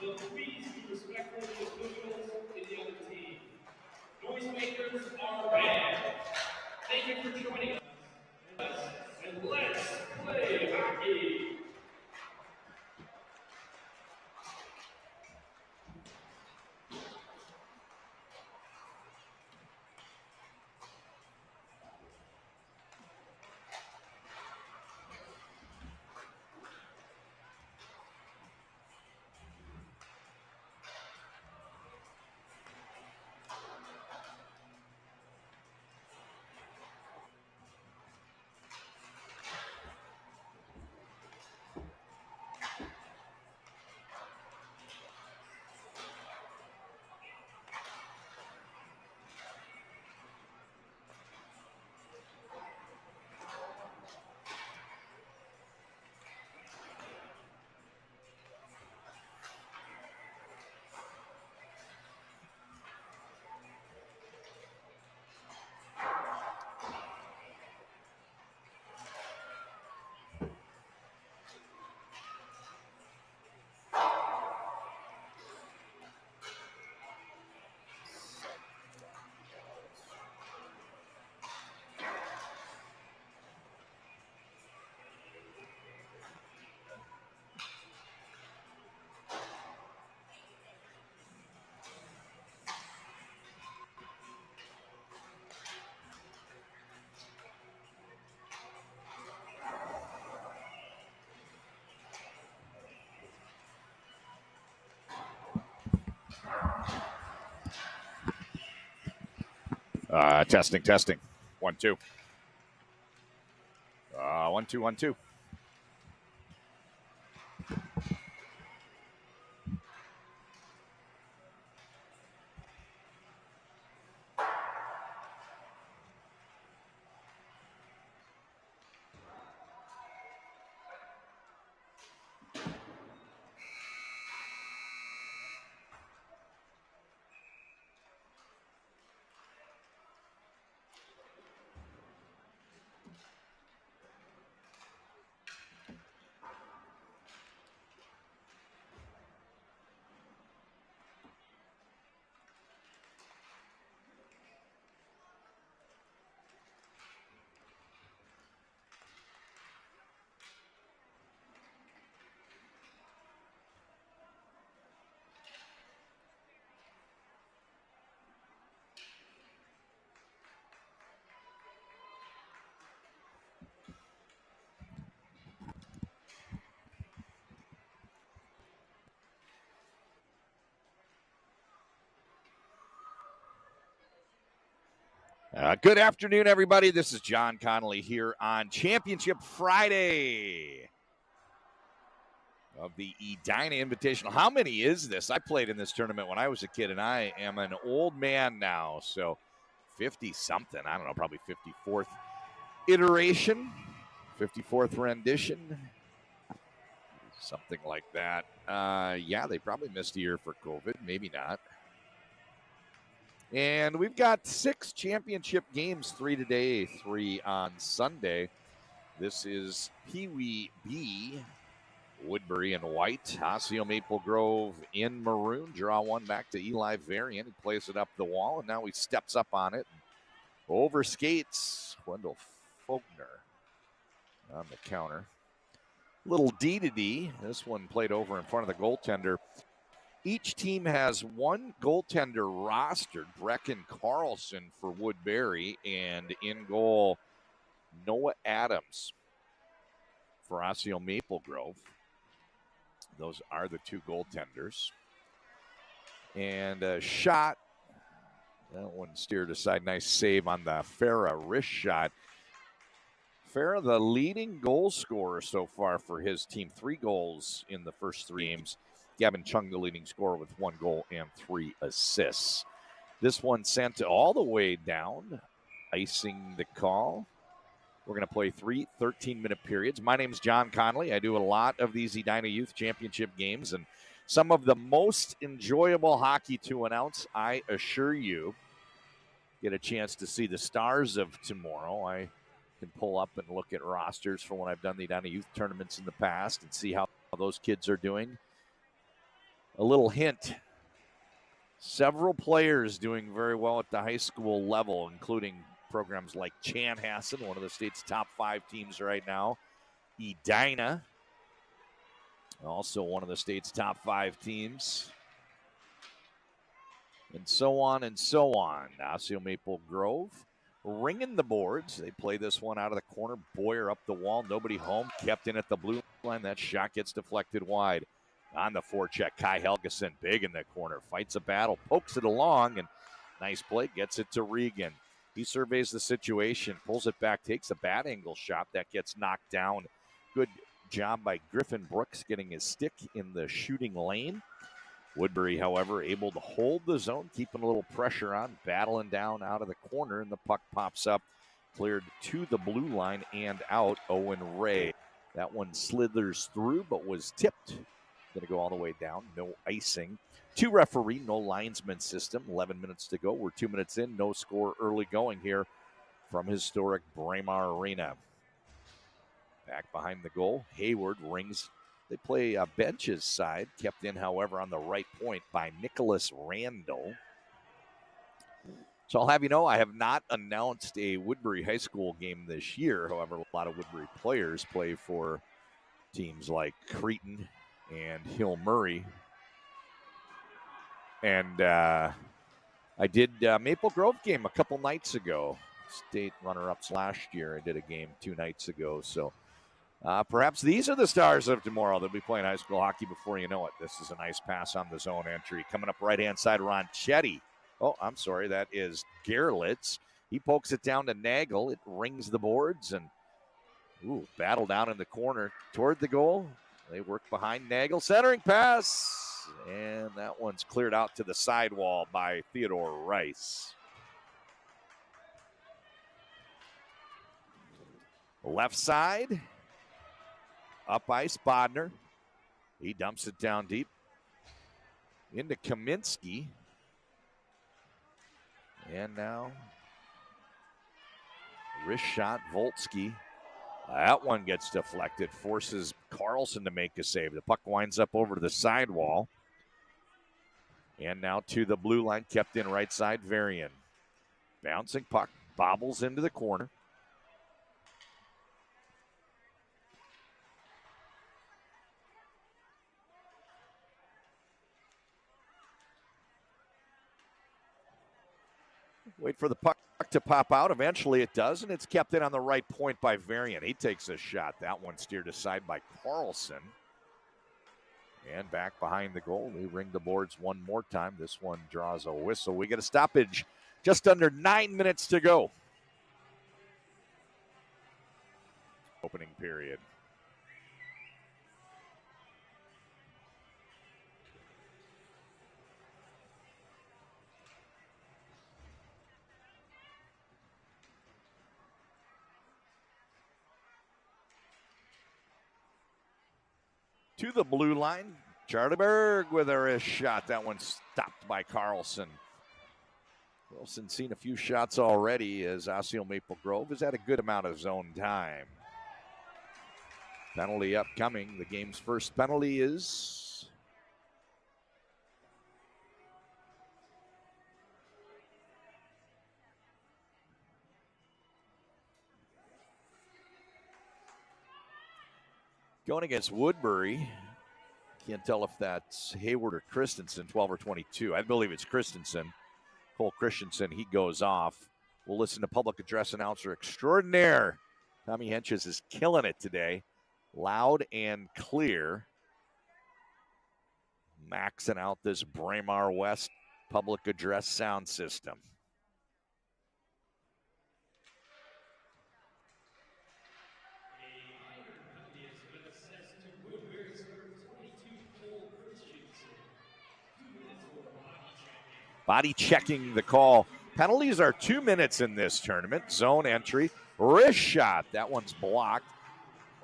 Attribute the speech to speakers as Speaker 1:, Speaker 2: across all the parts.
Speaker 1: so please be respectful of the officials and the other team. Noisemakers are banned. Thank you for joining us, and let's play hockey.
Speaker 2: Testing. 1, 2. 1, 2, 1, 2. Good afternoon, everybody. This is John Connolly here on Championship Friday of the Edina Invitational. How many is this? I played in this tournament when I was a kid, and I am an old man now. So 50-something. I don't know, probably 54th iteration, 54th rendition, something like that. Yeah, they probably missed a year for COVID. Maybe not. And we've got 6 championship games, 3 today, 3 on Sunday. This is Pee Wee B, Woodbury in white, Osseo Maple Grove in maroon. Draw one back to Eli Varian. He plays it up the wall, and now he steps up on it. Over skates Wendell Faulkner on the counter. Little D to D. This one played over in front of the goaltender. Each team has one goaltender rostered, Brecken Carlson for Woodbury, and in goal, Noah Adams for Osseo Maple Grove. Those are the 2 goaltenders. And a shot, that one steered aside. Nice save on the Farah wrist shot. Farah, the leading goal scorer so far for his team, 3 goals in the first 3 games. Gavin Chung, the leading scorer, with 1 goal and 3 assists. This one sent all the way down, icing the call. We're going to play 3 13-minute periods. My name is John Connolly. I do a lot of these Edina Youth Championship games, and some of the most enjoyable hockey to announce, I assure you. Get a chance to see the stars of tomorrow. I can pull up and look at rosters for when I've done the Edina Youth tournaments in the past and see how those kids are doing. a little hint. Several players doing very well at the high school level, including programs like Chanhassen, one of the state's top 5 teams right now. Edina, also one of the state's top 5 teams. And so on and so on. Osseo Maple Grove ringing the boards. They play this one out of the corner. Boyer up the wall. Nobody home. Kept in at the blue line. That shot gets deflected wide. On the forecheck, Kai Helgeson, big in the corner. Fights a battle. Pokes it along. And nice play. Gets it to Regan. He surveys the situation. Pulls it back. Takes a bad angle shot. That gets knocked down. Good job by Griffin Brooks getting his stick in the shooting lane. Woodbury, however, able to hold the zone, keeping a little pressure on, battling down out of the corner, and the puck pops up, cleared to the blue line and out. Owen Ray. That one slithers through, but was tipped. Going to go all the way down. No icing. 2 referee, no linesman system. 11 minutes to go. We're 2 minutes in. No score early going here from historic Braemar Arena. Back behind the goal. Hayward rings. They play benches side, kept in, however, on the right point by Nicholas Randall. So I'll have you know, I have not announced a Woodbury High School game this year. However, a lot of Woodbury players play for teams like Cretin and Hill Murray. And I did Maple Grove game a couple nights ago. State runner-ups last year. I did a game 2 nights ago. So perhaps these are the stars of tomorrow. They'll be playing high school hockey before you know it. This is a nice pass on the zone entry. Coming up right-hand side, Ronchetti. Oh, I'm sorry. That is Gerlitz. He pokes it down to Nagel. It rings the boards and battle down in the corner toward the goal. They work behind Nagel. Centering pass. And that one's cleared out to the sidewall by Theodore Rice. Left side. Up ice, Bodner. He dumps it down deep. Into Kaminsky. And now, wrist shot, Voltsky. That one gets deflected, forces Carlson to make a save. The puck winds up over to the sidewall. And now to the blue line, kept in right side, Varian. Bouncing puck, bobbles into the corner. Wait for the puck to pop out. Eventually it does, and it's kept in on the right point by Varian. He takes a shot. That one steered aside by Carlson. And back behind the goal. We ring the boards one more time. This one draws a whistle. We get a stoppage. Just under 9 minutes to go. Opening period. To the blue line. Charlieberg with a wrist shot. That one stopped by Carlson. Wilson's seen a few shots already as Osseo Maple Grove has had a good amount of zone time. Penalty upcoming. The game's first penalty is going against Woodbury. Can't tell if that's Hayward or Christensen, 12 or 22. I believe it's Christensen. Cole Christensen, he goes off. We'll listen to public address announcer extraordinaire. Tommy Henches is killing it today. Loud and clear. Maxing out this Braemar West public address sound system. Body checking the call. Penalties are 2 minutes in this tournament. Zone entry. Wrist shot. That one's blocked.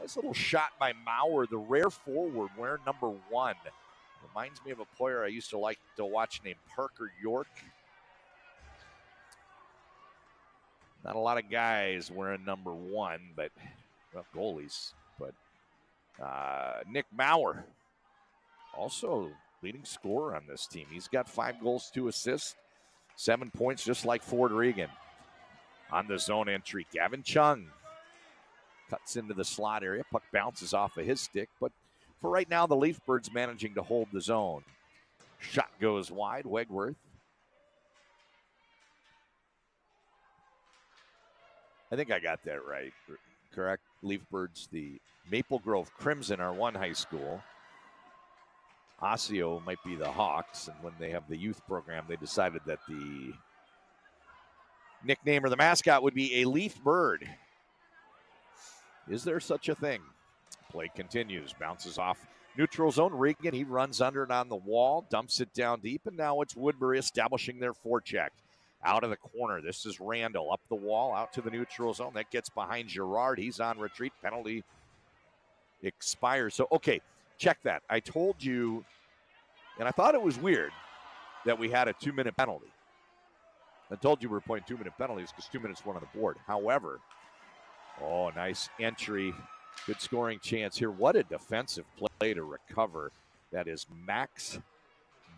Speaker 2: Nice little shot by Maurer, the rare forward, wearing number 1. Reminds me of a player I used to like to watch named Parker York. Not a lot of guys wearing number 1, but well, goalies. But Nick Maurer, also leading scorer on this team. He's got 5 goals, 2 assists, 7 points, just like Ford Regan. On the zone entry, Gavin Chung cuts into the slot area. Puck bounces off of his stick, but for right now, the Leaf Birds managing to hold the zone. Shot goes wide, Wegworth. I think I got that right, correct? Leaf Birds, the Maple Grove Crimson are one high school. Osseo might be the Hawks, and when they have the youth program, they decided that the nickname or the mascot would be a Leaf Bird. Is there such a thing? Play continues, bounces off neutral zone. Regan, he runs under it on the wall, dumps it down deep, and now it's Woodbury establishing their forecheck. Out of the corner, this is Randall, up the wall, out to the neutral zone. That gets behind Girard. He's on retreat. Penalty expires. So, okay, check that. I told you, and I thought it was weird that we had a 2-minute penalty. I told you we were playing 2-minute penalties because 2 minutes went on the board. However, oh, nice entry. Good scoring chance here. What a defensive play to recover. That is Max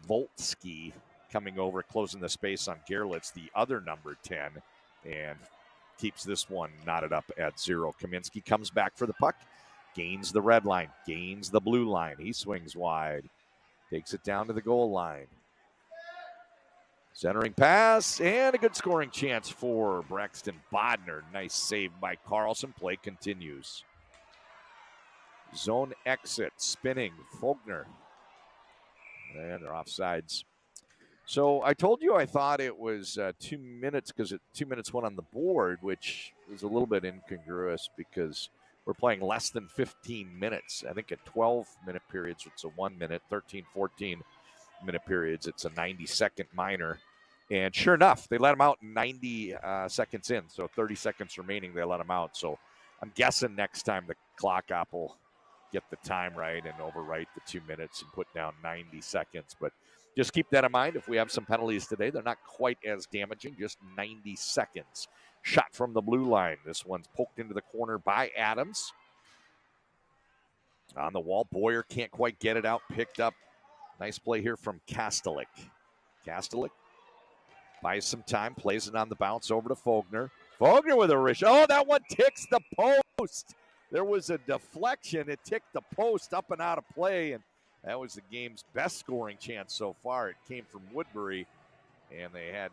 Speaker 2: Voltsky coming over, closing the space on Gerlitz, the other number 10, and keeps this one knotted up at 0. Kaminsky comes back for the puck, gains the red line, gains the blue line. He swings wide, takes it down to the goal line. Centering pass, and a good scoring chance for Braxton Bodner. Nice save by Carlson. Play continues. Zone exit, spinning, Fogner. And they're offsides. So I told you I thought it was 2 minutes because 2 minutes went on the board, which is a little bit incongruous because we're playing less than 15 minutes. I think at 12-minute periods, it's a 1 minute, 13, 14-minute periods, it's a 90-second minor. And sure enough, they let him out 90 seconds in. So 30 seconds remaining, they let him out. So I'm guessing next time the clock op will get the time right and overwrite the 2 minutes and put down 90 seconds. But just keep that in mind. If we have some penalties today, they're not quite as damaging, just 90 seconds. Shot from the blue line. This one's poked into the corner by Adams. On the wall, Boyer can't quite get it out. Picked up. Nice play here from Kastelik. Kastelik buys some time, plays it on the bounce over to Fogner. Fogner with a wrist. Oh, that one ticks the post. There was a deflection. It ticked the post up and out of play, and that was the game's best scoring chance so far. It came from Woodbury, and they had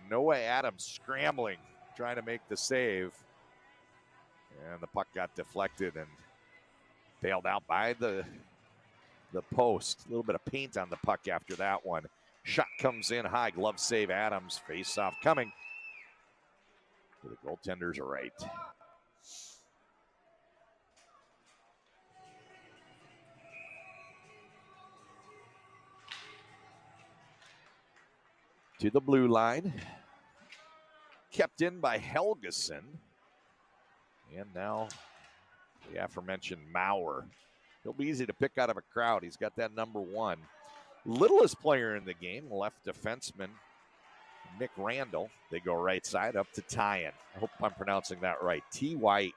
Speaker 2: Noah Adams scrambling, trying to make the save. And the puck got deflected and bailed out by the post. A little bit of paint on the puck after that one. Shot comes in high, glove save Adams. Face-off coming. The goaltenders are right. To the blue line. Kept in by Helgeson. And now the aforementioned Maurer. He'll be easy to pick out of a crowd. He's got that number 1. Littlest player in the game, left defenseman Nick Randall. They go right side up to Tyen. I hope I'm pronouncing that right. T-Hyen.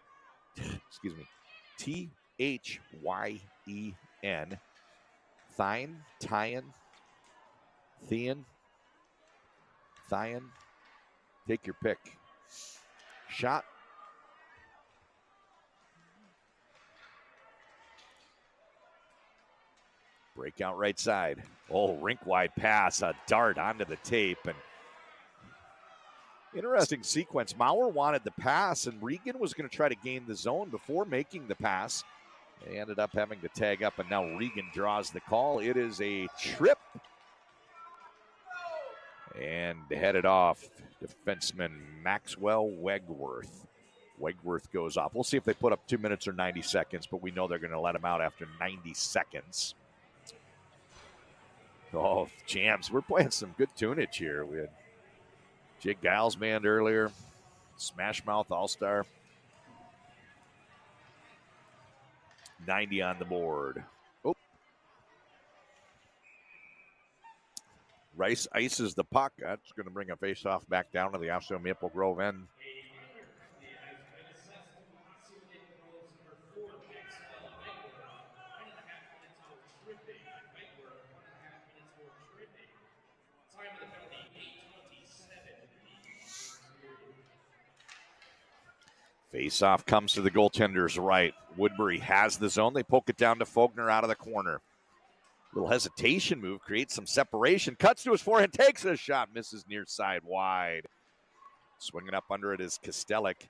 Speaker 2: Tyen. Take your pick. Shot. Breakout right side. Oh, rink-wide pass. A dart onto the tape. And interesting sequence. Maurer wanted the pass, and Regan was going to try to gain the zone before making the pass. They ended up having to tag up, and now Regan draws the call. It is a trip. And headed off, defenseman Maxwell Wegworth. Wegworth goes off. We'll see if they put up 2 minutes or 90 seconds, but we know they're going to let him out after 90 seconds. Oh, jams. We're playing some good tunage here. We had Jake Giles band earlier. Smash Mouth All-Star. 90 on the board. Oh. Rice ices the puck. That's going to bring a face-off back down to the Osseo Maple Grove end. Face-off comes to the goaltender's right. Woodbury has the zone. They poke it down to Fogner out of the corner. Little hesitation move, creates some separation. Cuts to his forehand, takes a shot, misses near side wide. Swinging up under it is Kostelik.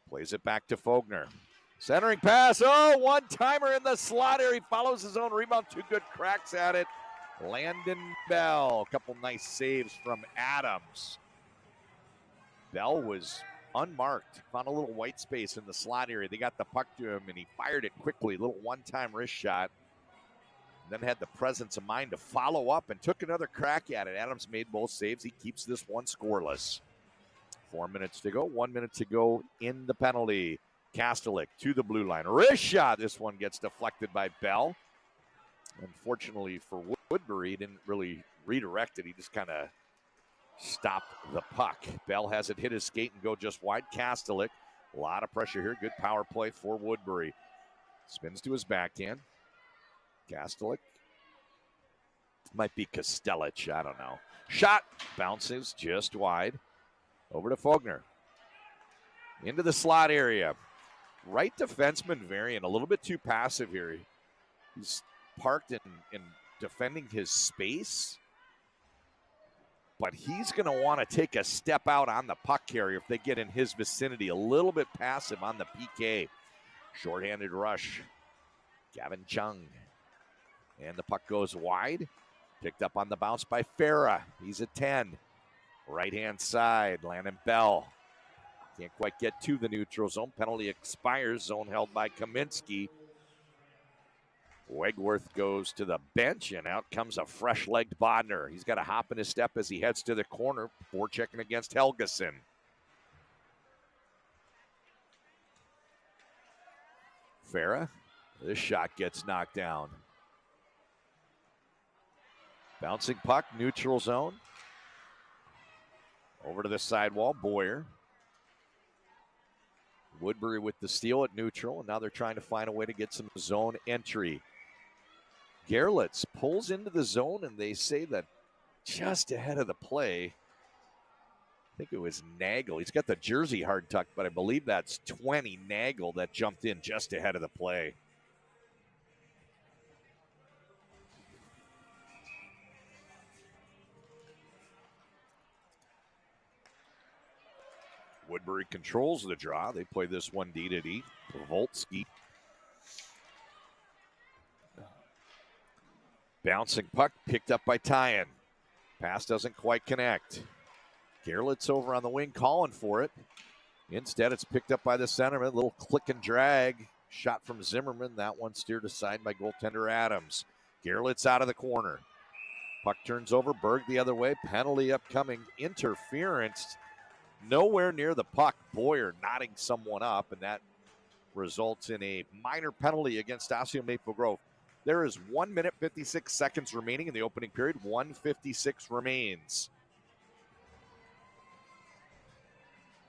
Speaker 2: Plays it back to Fogner. Centering pass. Oh, one-timer in the slot area. He follows his own rebound. Two good cracks at it. Landon Bell. A couple nice saves from Adams. Bell was unmarked. Found a little white space in the slot area. They got the puck to him, and he fired it quickly. A little one-time wrist shot. And then had the presence of mind to follow up and took another crack at it. Adams made both saves. He keeps this one scoreless. 4 minutes to go. 1 minute to go in the penalty. Kastelik to the blue line. Wrist shot. This one gets deflected by Bell. Unfortunately for Woodbury, he didn't really redirect it. He just kind of stopped the puck. Bell has it hit his skate and go just wide. Kastelik. A lot of pressure here. Good power play for Woodbury. Spins to his backhand. Kastelik. Might be Kostelich. I don't know. Shot. Bounces just wide. Over to Fogner. Into the slot area. Right defenseman Varian, a little bit too passive here. He's parked in defending his space. But he's going to want to take a step out on the puck carrier if they get in his vicinity. A little bit passive on the PK. Shorthanded rush. Gavin Chung. And the puck goes wide. Picked up on the bounce by Farah. He's a 10. Right-hand side, Landon Bell. Can't quite get to the neutral zone. Penalty expires. Zone held by Kaminsky. Wegworth goes to the bench, and out comes a fresh-legged Bodner. He's got a hop in his step as he heads to the corner. Forechecking against Helgeson. Farah. This shot gets knocked down. Bouncing puck, neutral zone. Over to the sidewall, Boyer. Woodbury with the steal at neutral, and now they're trying to find a way to get some zone entry. Gerlitz pulls into the zone, and they say that just ahead of the play, I think it was Nagel. He's got the jersey hard tucked, but I believe that's 20 Nagel that jumped in just ahead of the play. Woodbury controls the draw. They play this one D-to-D. Voltsky. Bouncing puck picked up by Tyan. Pass doesn't quite connect. Gerlitz over on the wing calling for it. Instead, it's picked up by the centerman. A little click and drag. Shot from Zimmerman. That one steered aside by goaltender Adams. Gerlitz out of the corner. Puck turns over. Berg the other way. Penalty upcoming. Interference. Nowhere near the puck. Boyer knotting someone up, and that results in a minor penalty against Osseo Maple Grove. There is 1 minute, 56 seconds remaining in the opening period. 1:56 remains.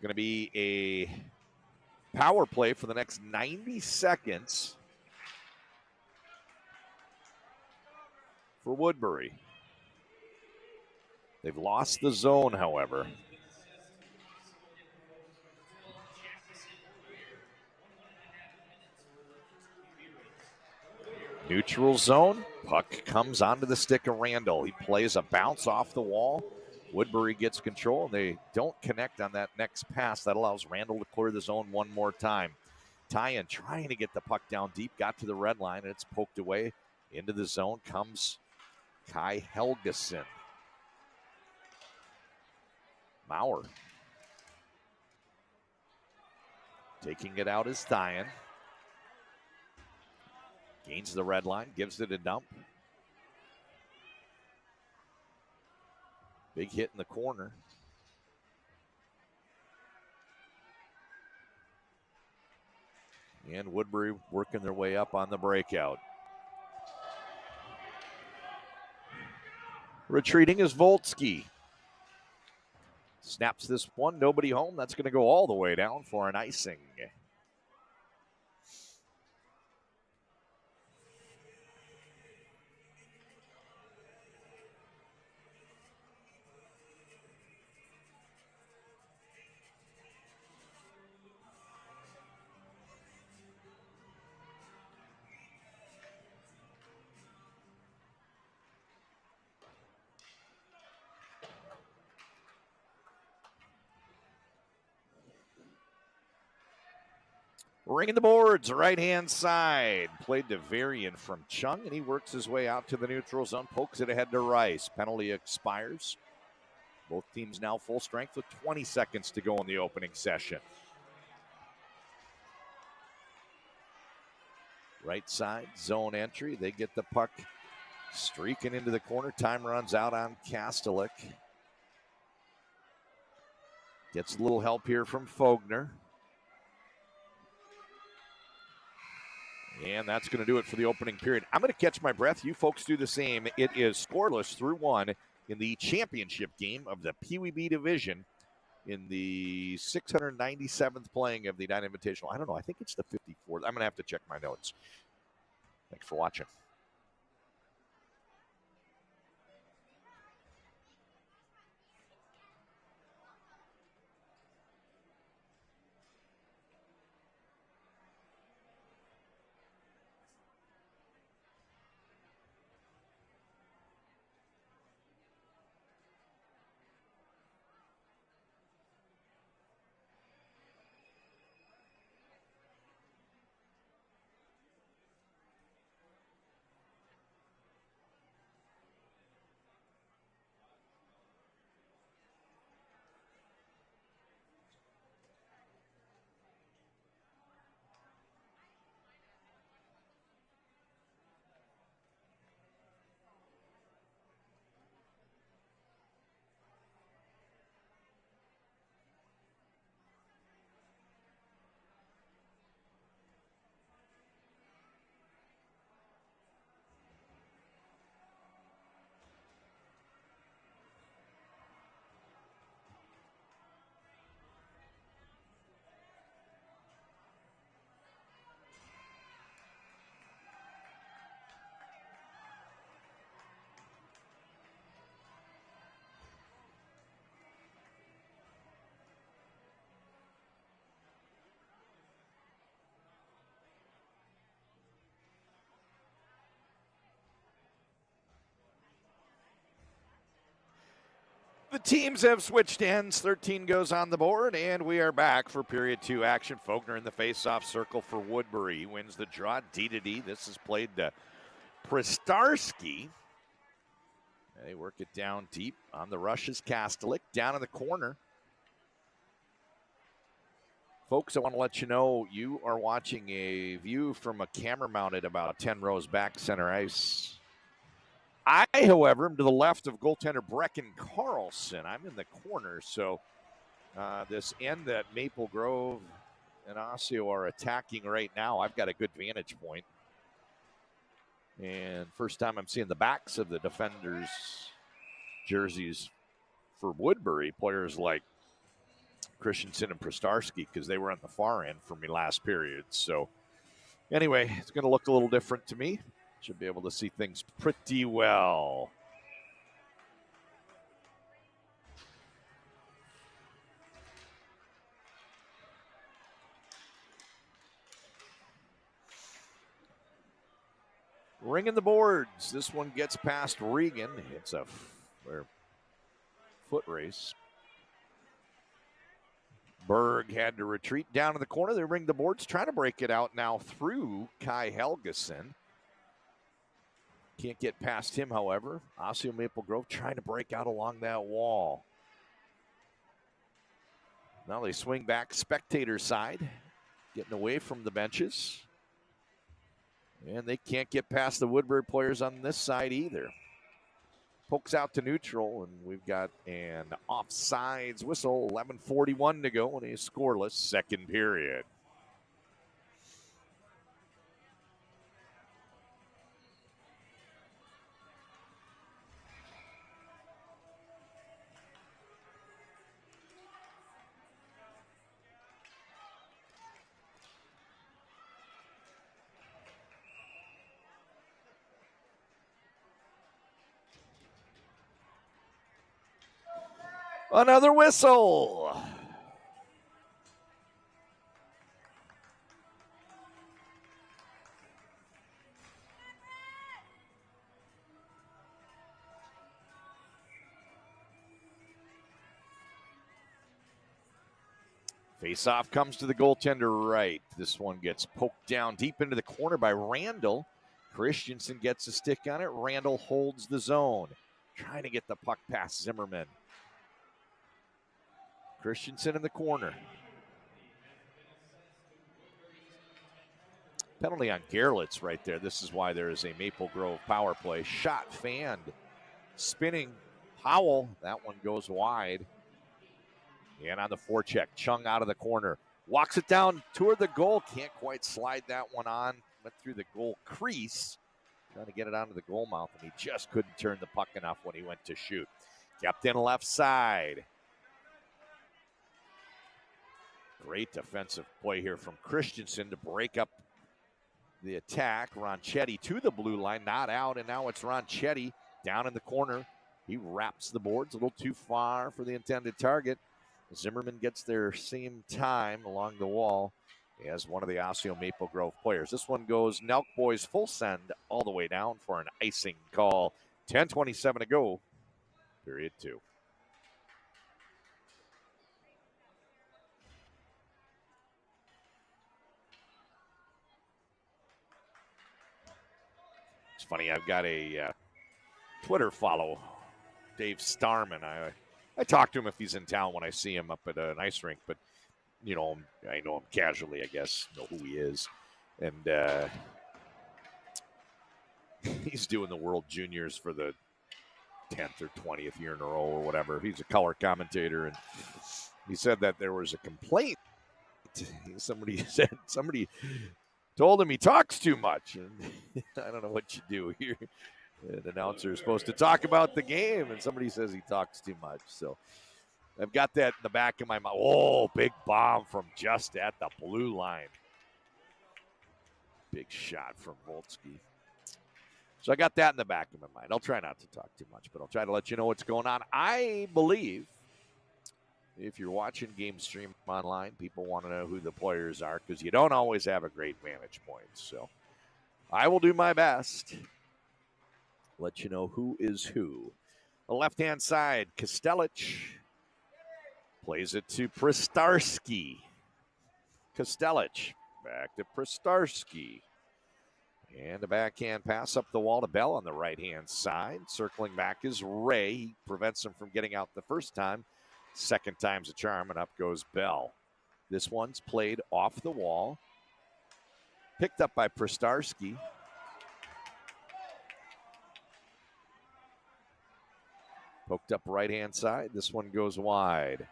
Speaker 2: Going to be a power play for the next 90 seconds for Woodbury. They've lost the zone, however. Neutral zone. Puck comes onto the stick of Randall. He plays a bounce off the wall. Woodbury gets control, and they don't connect on that next pass. That allows Randall to clear the zone one more time. Tyan trying to get the puck down deep. Got to the red line, and it's poked away. Into the zone comes Kai Helgeson. Maurer. Taking it out is Tyan. Gains the red line, gives it a dump. Big hit in the corner. And Woodbury working their way up on the breakout. Retreating is Voltsky. Snaps this one, nobody home. That's going to go all the way down for an icing. Ringing the boards, right-hand side. Played to Varian from Chung, and he works his way out to the neutral zone, pokes it ahead to Rice. Penalty expires. Both teams now full strength with 20 seconds to go in the opening session. Right side, zone entry. They get the puck streaking into the corner. Time runs out on Kastelik. Gets a little help here from Fogner. And that's going to do it for the opening period. I'm going to catch my breath. You folks do the same. It is scoreless through one in the championship game of the Pee Wee B division in the 697th playing of the Edina Invitational. I don't know. I think it's the 54th. I'm going to have to check my notes. Thanks for watching. The teams have switched ends. 13 goes on the board, and we are back for period two action. Fogner in the face-off circle for Woodbury. He wins the draw, D-to-D. This is played to Pristarski. They work it down deep. On the rush is Kastelik. Down in the corner. Folks, I want to let you know you are watching a view from a camera mounted about 10 rows back center ice. I, however, am to the left of goaltender Brecken Carlson. I'm in the corner, so this end that Maple Grove and Osseo are attacking right now, I've got a good vantage point. And first time I'm seeing the backs of the defenders' jerseys for Woodbury, players like Christensen and Pristarski, because they were on the far end for me last period. So anyway, it's going to look a little different to me. Should be able to see things pretty well. Ringing the boards. This one gets past Regan. It's a foot race. Berg had to retreat down to the corner. They ring the boards, trying to break it out now through Kai Helgeson. Can't get past him, however. Osseo Maple Grove trying to break out along that wall. Now they swing back spectator side, getting away from the benches. And they can't get past the Woodbury players on this side either. Pokes out to neutral, and we've got an offsides whistle. 11:41 to go in a scoreless second period. Another whistle. Face-off comes to the goaltender right. This one gets poked down deep into the corner by Randall. Christensen gets a stick on it. Randall holds the zone, trying to get the puck past Zimmerman. Christensen in the corner. Penalty on Gerlitz right there. This is why there is a Maple Grove power play. Shot fanned. Spinning. Powell. That one goes wide. And on the forecheck, Chung out of the corner. Walks it down toward the goal. Can't quite slide that one on. Went through the goal crease. Trying to get it onto the goal mouth, and he just couldn't turn the puck enough when he went to shoot. Kept in left side. Great defensive play here from Christensen to break up the attack. Ronchetti to the blue line, not out, and now it's Ronchetti down in the corner. He wraps the boards a little too far for the intended target. Zimmerman gets there same time along the wall as one of the Osseo Maple Grove players. This one goes Nelk Boys full send all the way down for an icing call. 10:27 to go, period 2. It's funny, I've got a Twitter follow, Dave Starman. I talk to him if he's in town when I see him up at an ice rink, but you know, I know him casually, I guess, know who he is. And he's doing the World Juniors for the 10th or 20th year in a row or whatever. He's a color commentator, and he said that there was a complaint. Somebody told him he talks too much, and I don't know what you do here. An announcer is supposed to talk about the game, and somebody says he talks too much. So I've got that in the back of my mind. Oh, big bomb from just at the blue line. Big shot from Volsky. So I got that in the back of my mind. I'll try not to talk too much, but I'll try to let you know what's going on. I believe if you're watching Game Stream online, people want to know who the players are because you don't always have a great vantage point. So I will do my best. Let you know who is who. The left-hand side, Kostelic plays it to Pristarski. Kostelic back to Pristarski. And a backhand pass up the wall to Bell on the right-hand side. Circling back is Ray. He prevents him from getting out the first time. Second time's a charm, and up goes Bell. This one's played off the wall. Picked up by Pristarski. Poked up right-hand side. This one goes wide.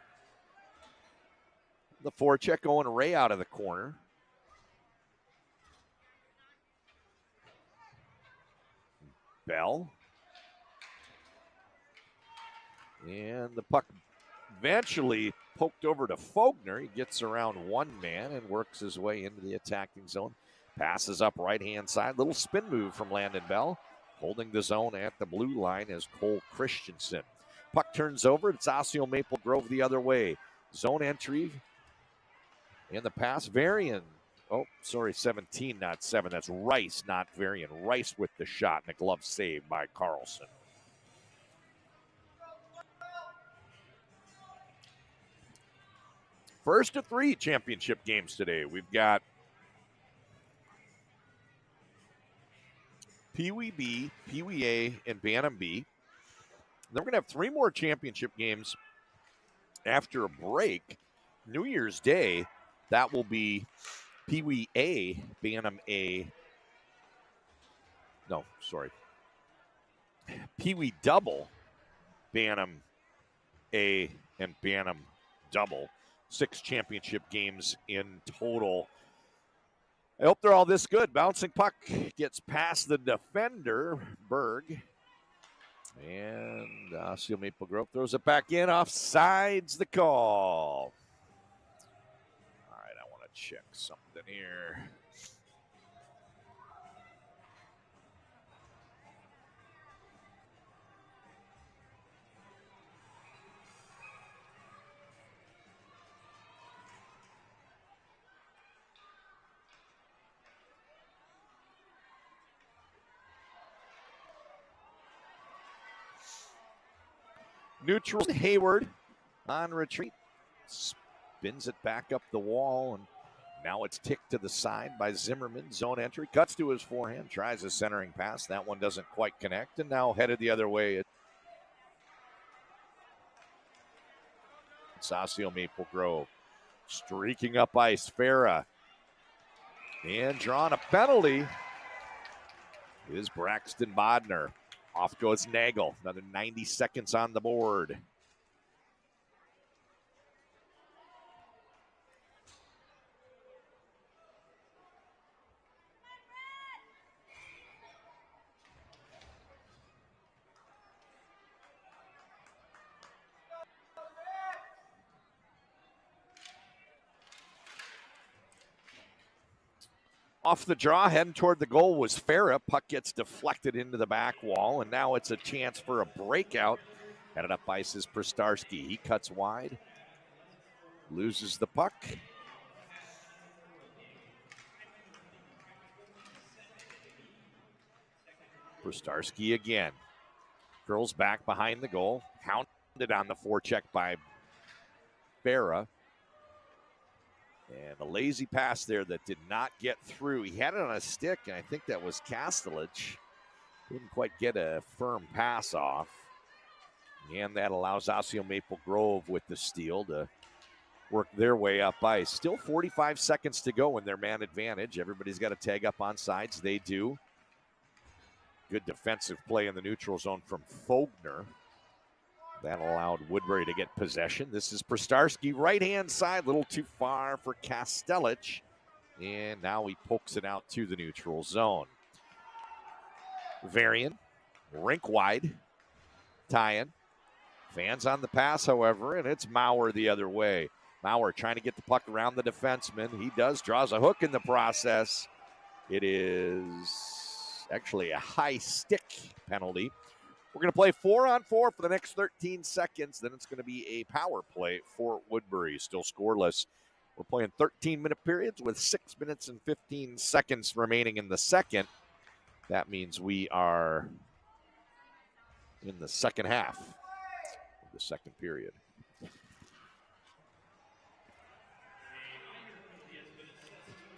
Speaker 2: The forecheck going Ray out of the corner. Bell. And the puck eventually poked over to Fogner. He gets around one man and works his way into the attacking zone. Passes up right-hand side. Little spin move from Landon Bell. Holding the zone at the blue line is Cole Christensen. Puck turns over. It's Osseo Maple Grove the other way. Zone entry. And the pass, Varian. Oh, sorry, 17, not 7. That's Rice, not Varian. Rice with the shot and a glove save by Carlson. First of 3 championship games today. We've got Pee Wee B, Pee Wee A, and Bantam B. Then we're going to have 3 more championship games after a break. New Year's Day, that will be Pee Wee A, Bantam A. No, sorry. Pee Wee double, Bantam A, and Bantam double. 6 championship games in total. I hope they're all this good. Bouncing puck gets past the defender, Berg. And Osseo Maple Grove throws it back in. Offsides the call. All right, I want to check something here. Neutral Hayward on retreat. spins it back up the wall, and now it's ticked to the side by Zimmerman. Zone entry, cuts to his forehand, tries a centering pass. That one doesn't quite connect, and now headed the other way. It's Osseo Maple Grove. Streaking up ice, Farah. And drawing a penalty is Braxton Bodner. Off goes Nagel. Another 90 seconds on the board. Off the draw, heading toward the goal was Farah. Puck gets deflected into the back wall, and now it's a chance for a breakout. Headed up ice is Prostarski. He cuts wide, loses the puck. Prostarski again. Curls back behind the goal. Hounded on the forecheck by Farah. And a lazy pass there that did not get through. He had it on a stick, and I think that was Kastelich. Didn't quite get a firm pass off. And that allows Osseo Maple Grove with the steal to work their way up ice. Still 45 seconds to go in their man advantage. Everybody's got to tag up on sides. They do. Good defensive play in the neutral zone from Fogner. That allowed Woodbury to get possession. This is Prostarski, right-hand side, a little too far for Kastelich. And now he pokes it out to the neutral zone. Varian, rink wide, Tyan. Fans on the pass, however, and it's Maurer the other way. Maurer trying to get the puck around the defenseman. He does, draws a hook in the process. It is actually a high stick penalty. We're going to play 4-on-4 for the next 13 seconds. Then it's going to be a power play for Woodbury. Still scoreless. We're playing 13-minute periods with 6 minutes and 15 seconds remaining in the second. That means we are in the second half of the second period.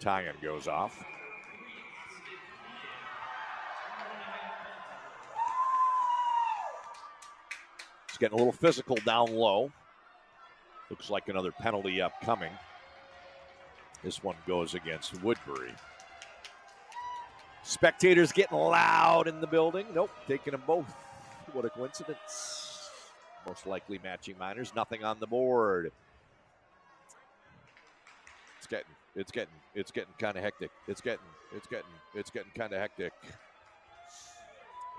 Speaker 2: Tyan goes off. It's getting a little physical down low. Looks like another penalty upcoming. This one goes against Woodbury. Spectators getting loud in the building. Nope, taking them both. What a coincidence. Most likely matching minors. Nothing on the board. It's getting kind of hectic. It's getting kind of hectic.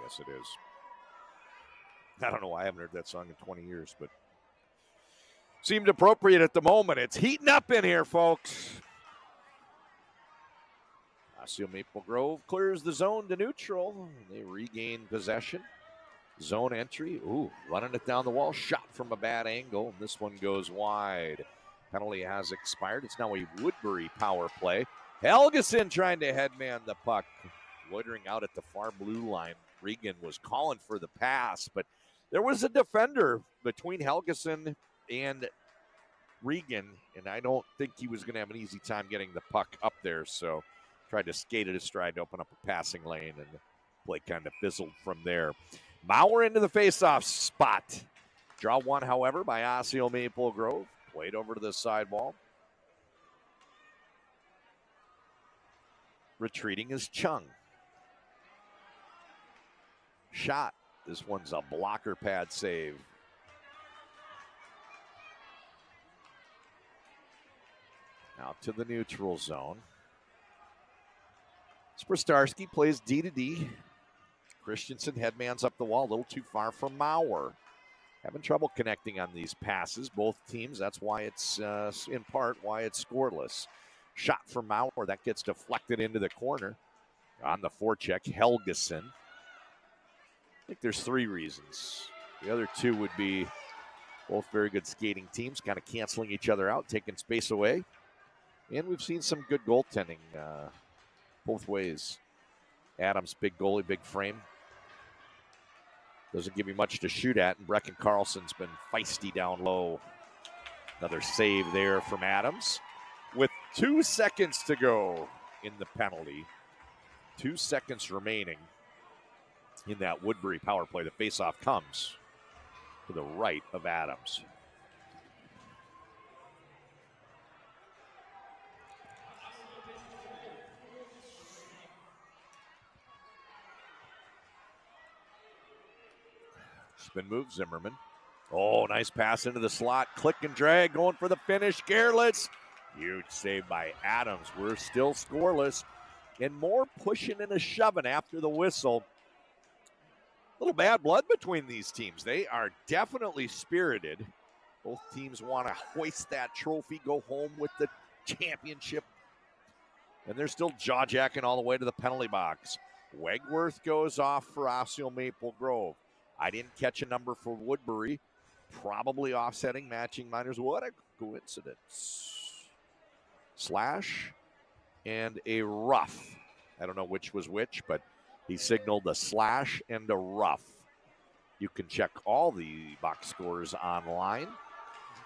Speaker 2: Yes, it is. I don't know why I haven't heard that song in 20 years, but seemed appropriate at the moment. It's heating up in here, folks. Osseo Maple Grove clears the zone to neutral. They regain possession. Zone entry. Ooh, running it down the wall. Shot from a bad angle. This one goes wide. Penalty has expired. It's now a Woodbury power play. Helgeson trying to headman the puck. Loitering out at the far blue line. Regan was calling for the pass, but there was a defender between Helgeson and Regan, and I don't think he was going to have an easy time getting the puck up there, so tried to skate it astride to open up a passing lane, and the play kind of fizzled from there. Maurer into the faceoff spot. Draw one, however, by Osseo Maple Grove. Played over to the sidewall. Retreating is Chung. Shot. This one's a blocker pad save. Out to the neutral zone. Prostarski plays D to D. Christensen headmans up the wall, a little too far from Maurer. Having trouble connecting on these passes, both teams. That's why it's, in part, why it's scoreless. Shot from Maurer, that gets deflected into the corner. On the forecheck, Helgeson. I think there's three reasons. The other two would be both very good skating teams, kind of canceling each other out, taking space away. And we've seen some good goaltending both ways. Adams, big goalie, big frame. Doesn't give you much to shoot at, and Brecken Carlson's been feisty down low. Another save there from Adams. With 2 seconds to go in the penalty, 2 seconds remaining in that Woodbury power play. The faceoff comes to the right of Adams. Spin move, Zimmerman. Oh, nice pass into the slot. Click and drag, going for the finish. Gerlitz. Huge save by Adams. We're still scoreless. And more pushing and a shoving after the whistle. A little bad blood between these teams. They are definitely spirited. Both teams want to hoist that trophy, go home with the championship. And they're still jaw-jacking all the way to the penalty box. Wegworth goes off for Osseo Maple Grove. I didn't catch a number for Woodbury. Probably offsetting, matching minors. What a coincidence. Slash and a rough. I don't know which was which, but he signaled a slash and a rough. You can check all the box scores online.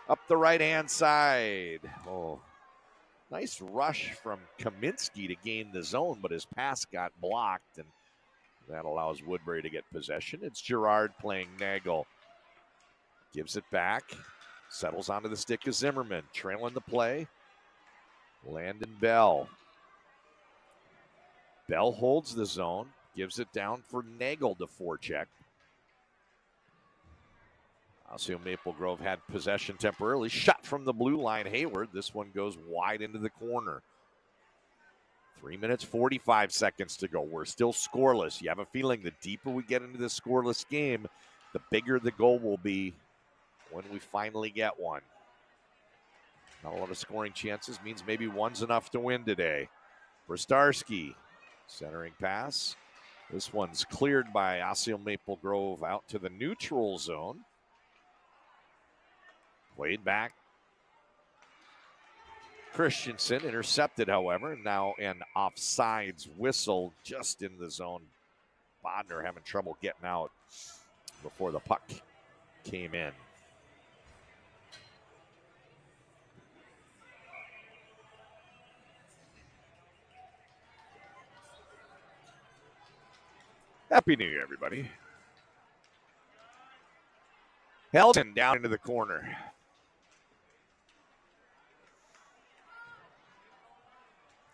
Speaker 2: Up the right-hand side. Oh, nice rush from Kaminsky to gain the zone, but his pass got blocked, and that allows Woodbury to get possession. It's Girard playing Nagel. Gives it back. Settles onto the stick of Zimmerman. Trailing the play. Landon Bell. Bell holds the zone. Gives it down for Nagel to forecheck. Osseo Maple Grove had possession temporarily. Shot from the blue line, Hayward. This one goes wide into the corner. 3 minutes, 45 seconds to go. We're still scoreless. You have a feeling the deeper we get into this scoreless game, the bigger the goal will be when we finally get one. Not a lot of scoring chances. Means maybe one's enough to win today. Brzezowski, centering pass. This one's cleared by Osseo Maple Grove out to the neutral zone. Played back. Christensen intercepted, however. Now an offsides whistle just in the zone. Bodner having trouble getting out before the puck came in. Happy New Year, everybody. Helton down into the corner.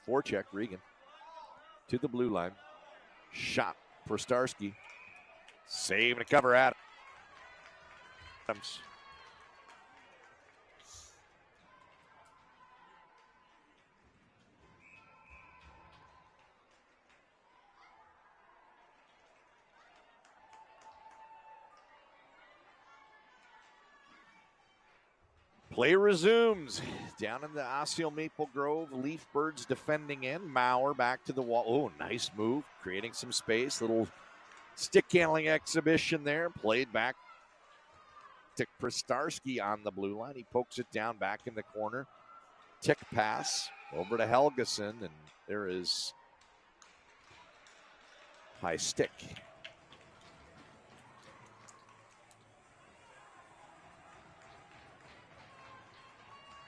Speaker 2: Forecheck, Regan. To the blue line. Shot for Starsky. Save and a cover Adams. Play resumes down in the Osseo Maple Grove. Leaf Birds defending in. Maurer back to the wall. Oh, nice move. Creating some space. Little stick handling exhibition there. Played back to Pristarski on the blue line. He pokes it down back in the corner. Tick pass over to Helgeson. And there is high stick.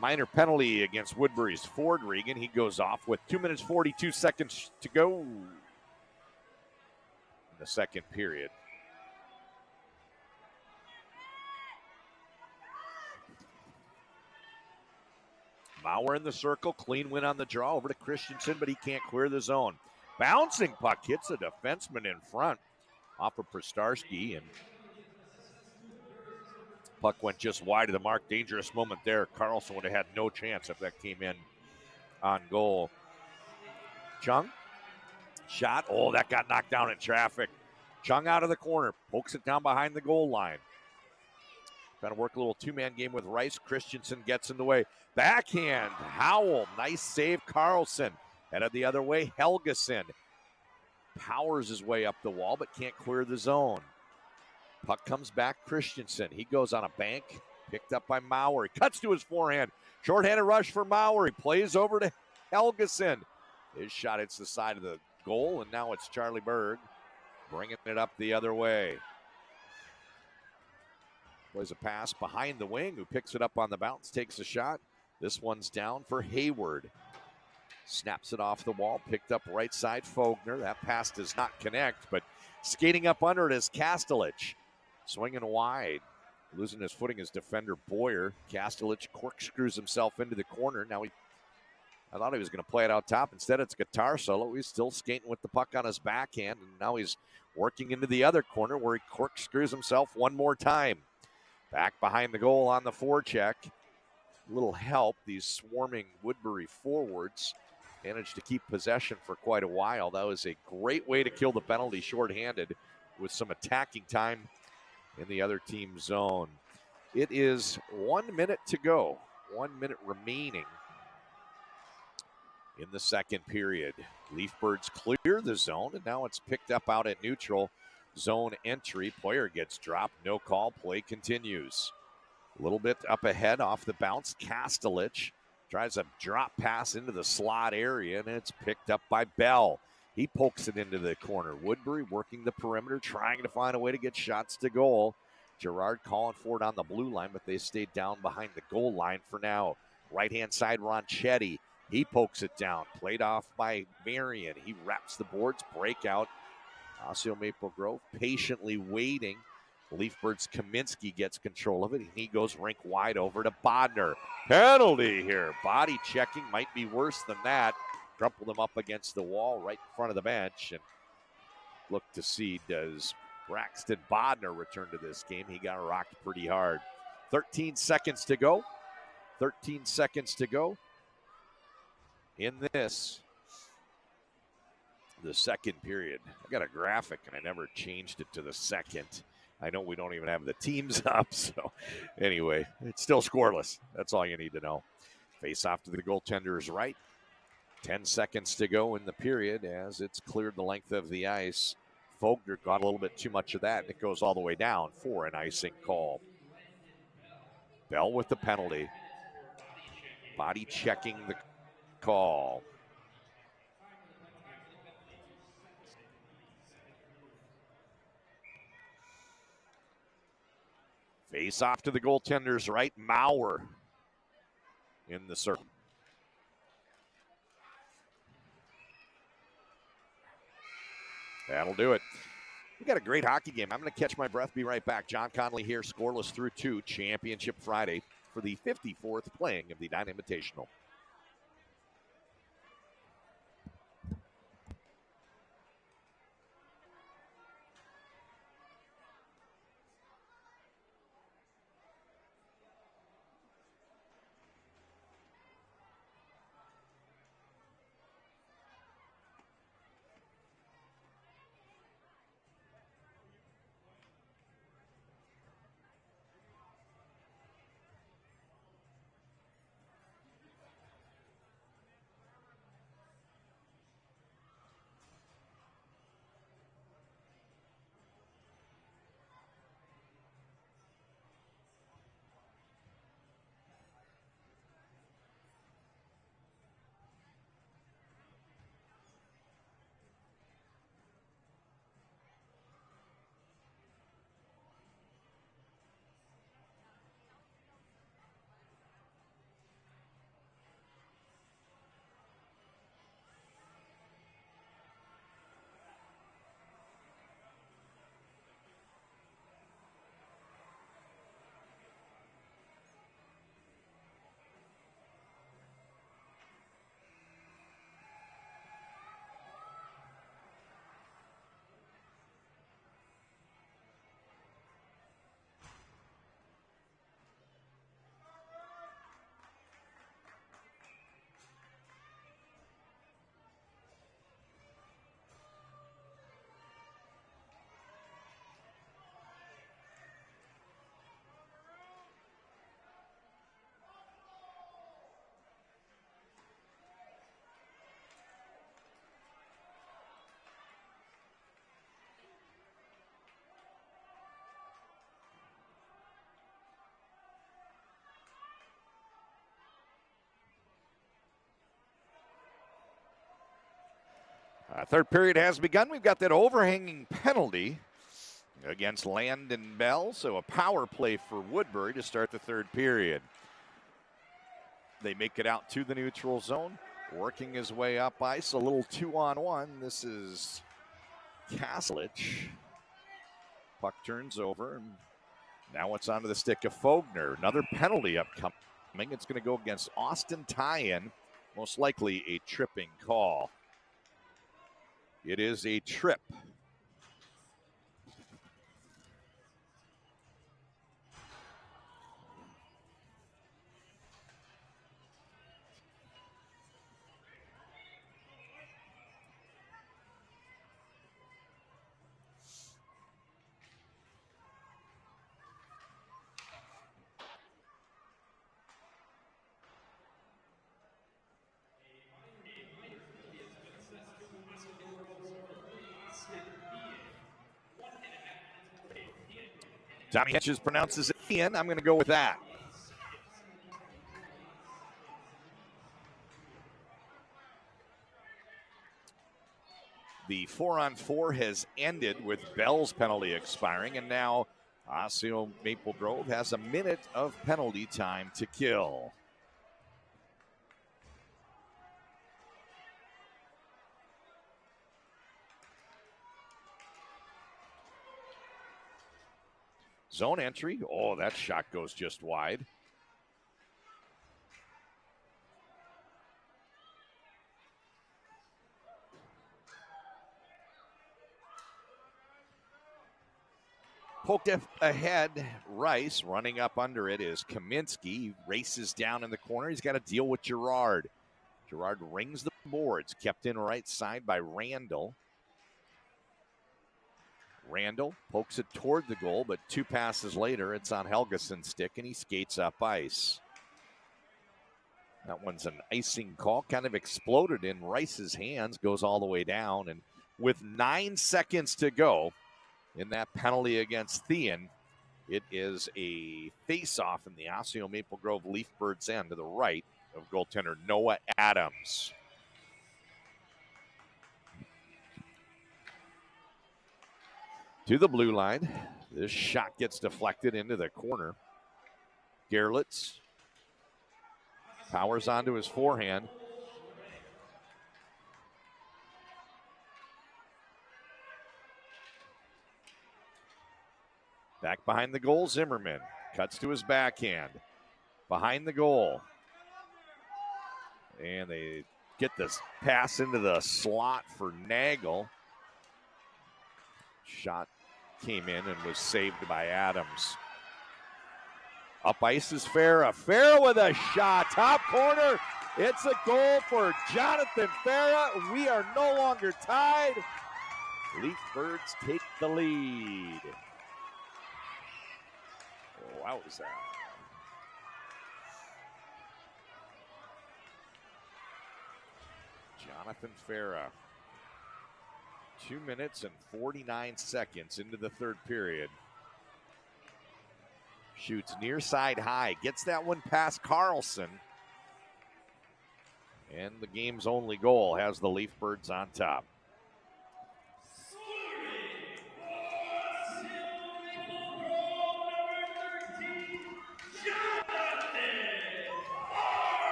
Speaker 2: Minor penalty against Woodbury's Ford Regan. He goes off with 2 minutes, 42 seconds to go in the second period. Maurer in the circle. Clean win on the draw over to Christensen, but he can't clear the zone. Bouncing puck hits a defenseman in front off of Pristarski, and puck went just wide of the mark. Dangerous moment there. Carlson would have had no chance if that came in on goal. Chung, shot. Oh, that got knocked down in traffic. Chung out of the corner, pokes it down behind the goal line. Trying to work a little two-man game with Rice. Christensen gets in the way. Backhand, Howell. Nice save, Carlson. Headed the other way, Helgeson. Powers his way up the wall, but can't clear the zone. Puck comes back, Christensen. He goes on a bank, picked up by Maurer. He cuts to his forehand. Short-handed rush for Maurer. He plays over to Helgeson. His shot hits the side of the goal, and now it's Charlie Berg bringing it up the other way. Plays a pass behind the wing, who picks it up on the bounce, takes a shot. This one's down for Hayward. Snaps it off the wall, picked up right side Fogner. That pass does not connect, but skating up under it is Kastelich. Swinging wide. Losing his footing is defender Boyer. Kastelich corkscrews himself into the corner. Now I thought he was going to play it out top. Instead, it's a guitar solo. He's still skating with the puck on his backhand, and now he's working into the other corner where he corkscrews himself one more time. Back behind the goal on the forecheck. Little help. These swarming Woodbury forwards managed to keep possession for quite a while. That was a great way to kill the penalty shorthanded with some attacking time in the other team's zone. It is 1 minute to go. 1 minute remaining in the second period. Leafbirds clear the zone, and now it's picked up out at neutral zone entry. Player gets dropped, no call. Play continues. A little bit up ahead off the bounce. Kastelich tries a drop pass into the slot area, and it's picked up by Bell. He pokes it into the corner. Woodbury working the perimeter, trying to find a way to get shots to goal. Gerard calling for it on the blue line, but they stayed down behind the goal line for now. Right-hand side, Ronchetti. He pokes it down. Played off by Marion. He wraps the boards. Breakout. Osseo Maple Grove patiently waiting. Leafbirds Kaminsky gets control of it. He goes rink wide over to Bodner. Penalty here. Body checking might be worse than that. Crumpled him up against the wall right in front of the bench. And look to see, does Braxton Bodner return to this game? He got rocked pretty hard. 13 seconds to go. 13 seconds to go in this, the second period. I got a graphic and I never changed it to the second. I know we don't even have the teams up, so anyway, it's still scoreless. That's all you need to know. Face off to the goaltender's right. 10 seconds to go in the period as it's cleared the length of the ice. Fogner got a little bit too much of that, and it goes all the way down for an icing call. Bell with the penalty. Body checking the call. Face off to the goaltender's right. Maurer in the circle. That'll do it. We got a great hockey game. I'm going to catch my breath, be right back. John Connolly here, scoreless through 2, Championship Friday for the 54th playing of the Edina Invitational. Third period has begun. We've got that overhanging penalty against Landon Bell. So a power play for Woodbury to start the third period. They make it out to the neutral zone, working his way up ice. A little 2-on-1. This is Kaslich. Puck turns over. And now it's onto the stick of Fogner. Another penalty upcoming. It's going to go against Austin Tyen. Most likely a tripping call. It is a trip. Tommy Hedges pronounces it Ian. I'm going to go with that. The 4-on-4 has ended with Bell's penalty expiring, and now Osseo Maple Grove has a minute of penalty time to kill. Zone entry. Oh, that shot goes just wide. Poked ahead. Rice running up under it is Kaminsky. He races down in the corner. He's got to deal with Gerard. Gerard rings the boards. Kept in right side by Randall. Randall pokes it toward the goal, but two passes later, it's on Helgeson's stick, and he skates up ice. That one's an icing call, kind of exploded in Rice's hands, goes all the way down, and with 9 seconds to go in that penalty against Thean, it is a face-off in the Osseo Maple Grove Leafbirds end to the right of goaltender Noah Adams. To the blue line. This shot gets deflected into the corner. Gerlitz powers onto his forehand. Back behind the goal, Zimmerman. Cuts to his backhand. Behind the goal. And they get this pass into the slot for Nagel. Shot came in and was saved by Adams. Up ice is Farah. Farah with a shot. Top corner. It's a goal for Jonathan Farah. We are no longer tied. Leafbirds take the lead. Wowza. Jonathan Farah. 2 minutes and 49 seconds into the third period. Shoots near side high. Gets that one past Carlson. And the game's only goal has the Leafbirds on top.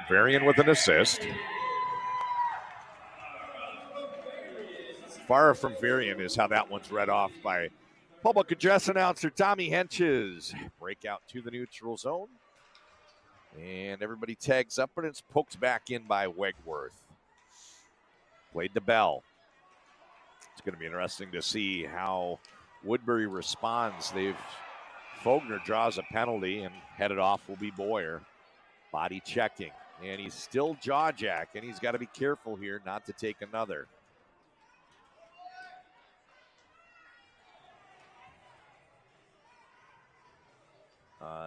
Speaker 2: Varian with an assist. Far from Varian is how that one's read off by public address announcer Tommy Henches. Breakout to the neutral zone. And everybody tags up, and it's poked back in by Wegworth. Played to Bell. It's going to be interesting to see how Woodbury responds. Fogner draws a penalty, and headed off will be Boyer. Body checking. And he's still jaw-jack, and he's got to be careful here not to take another.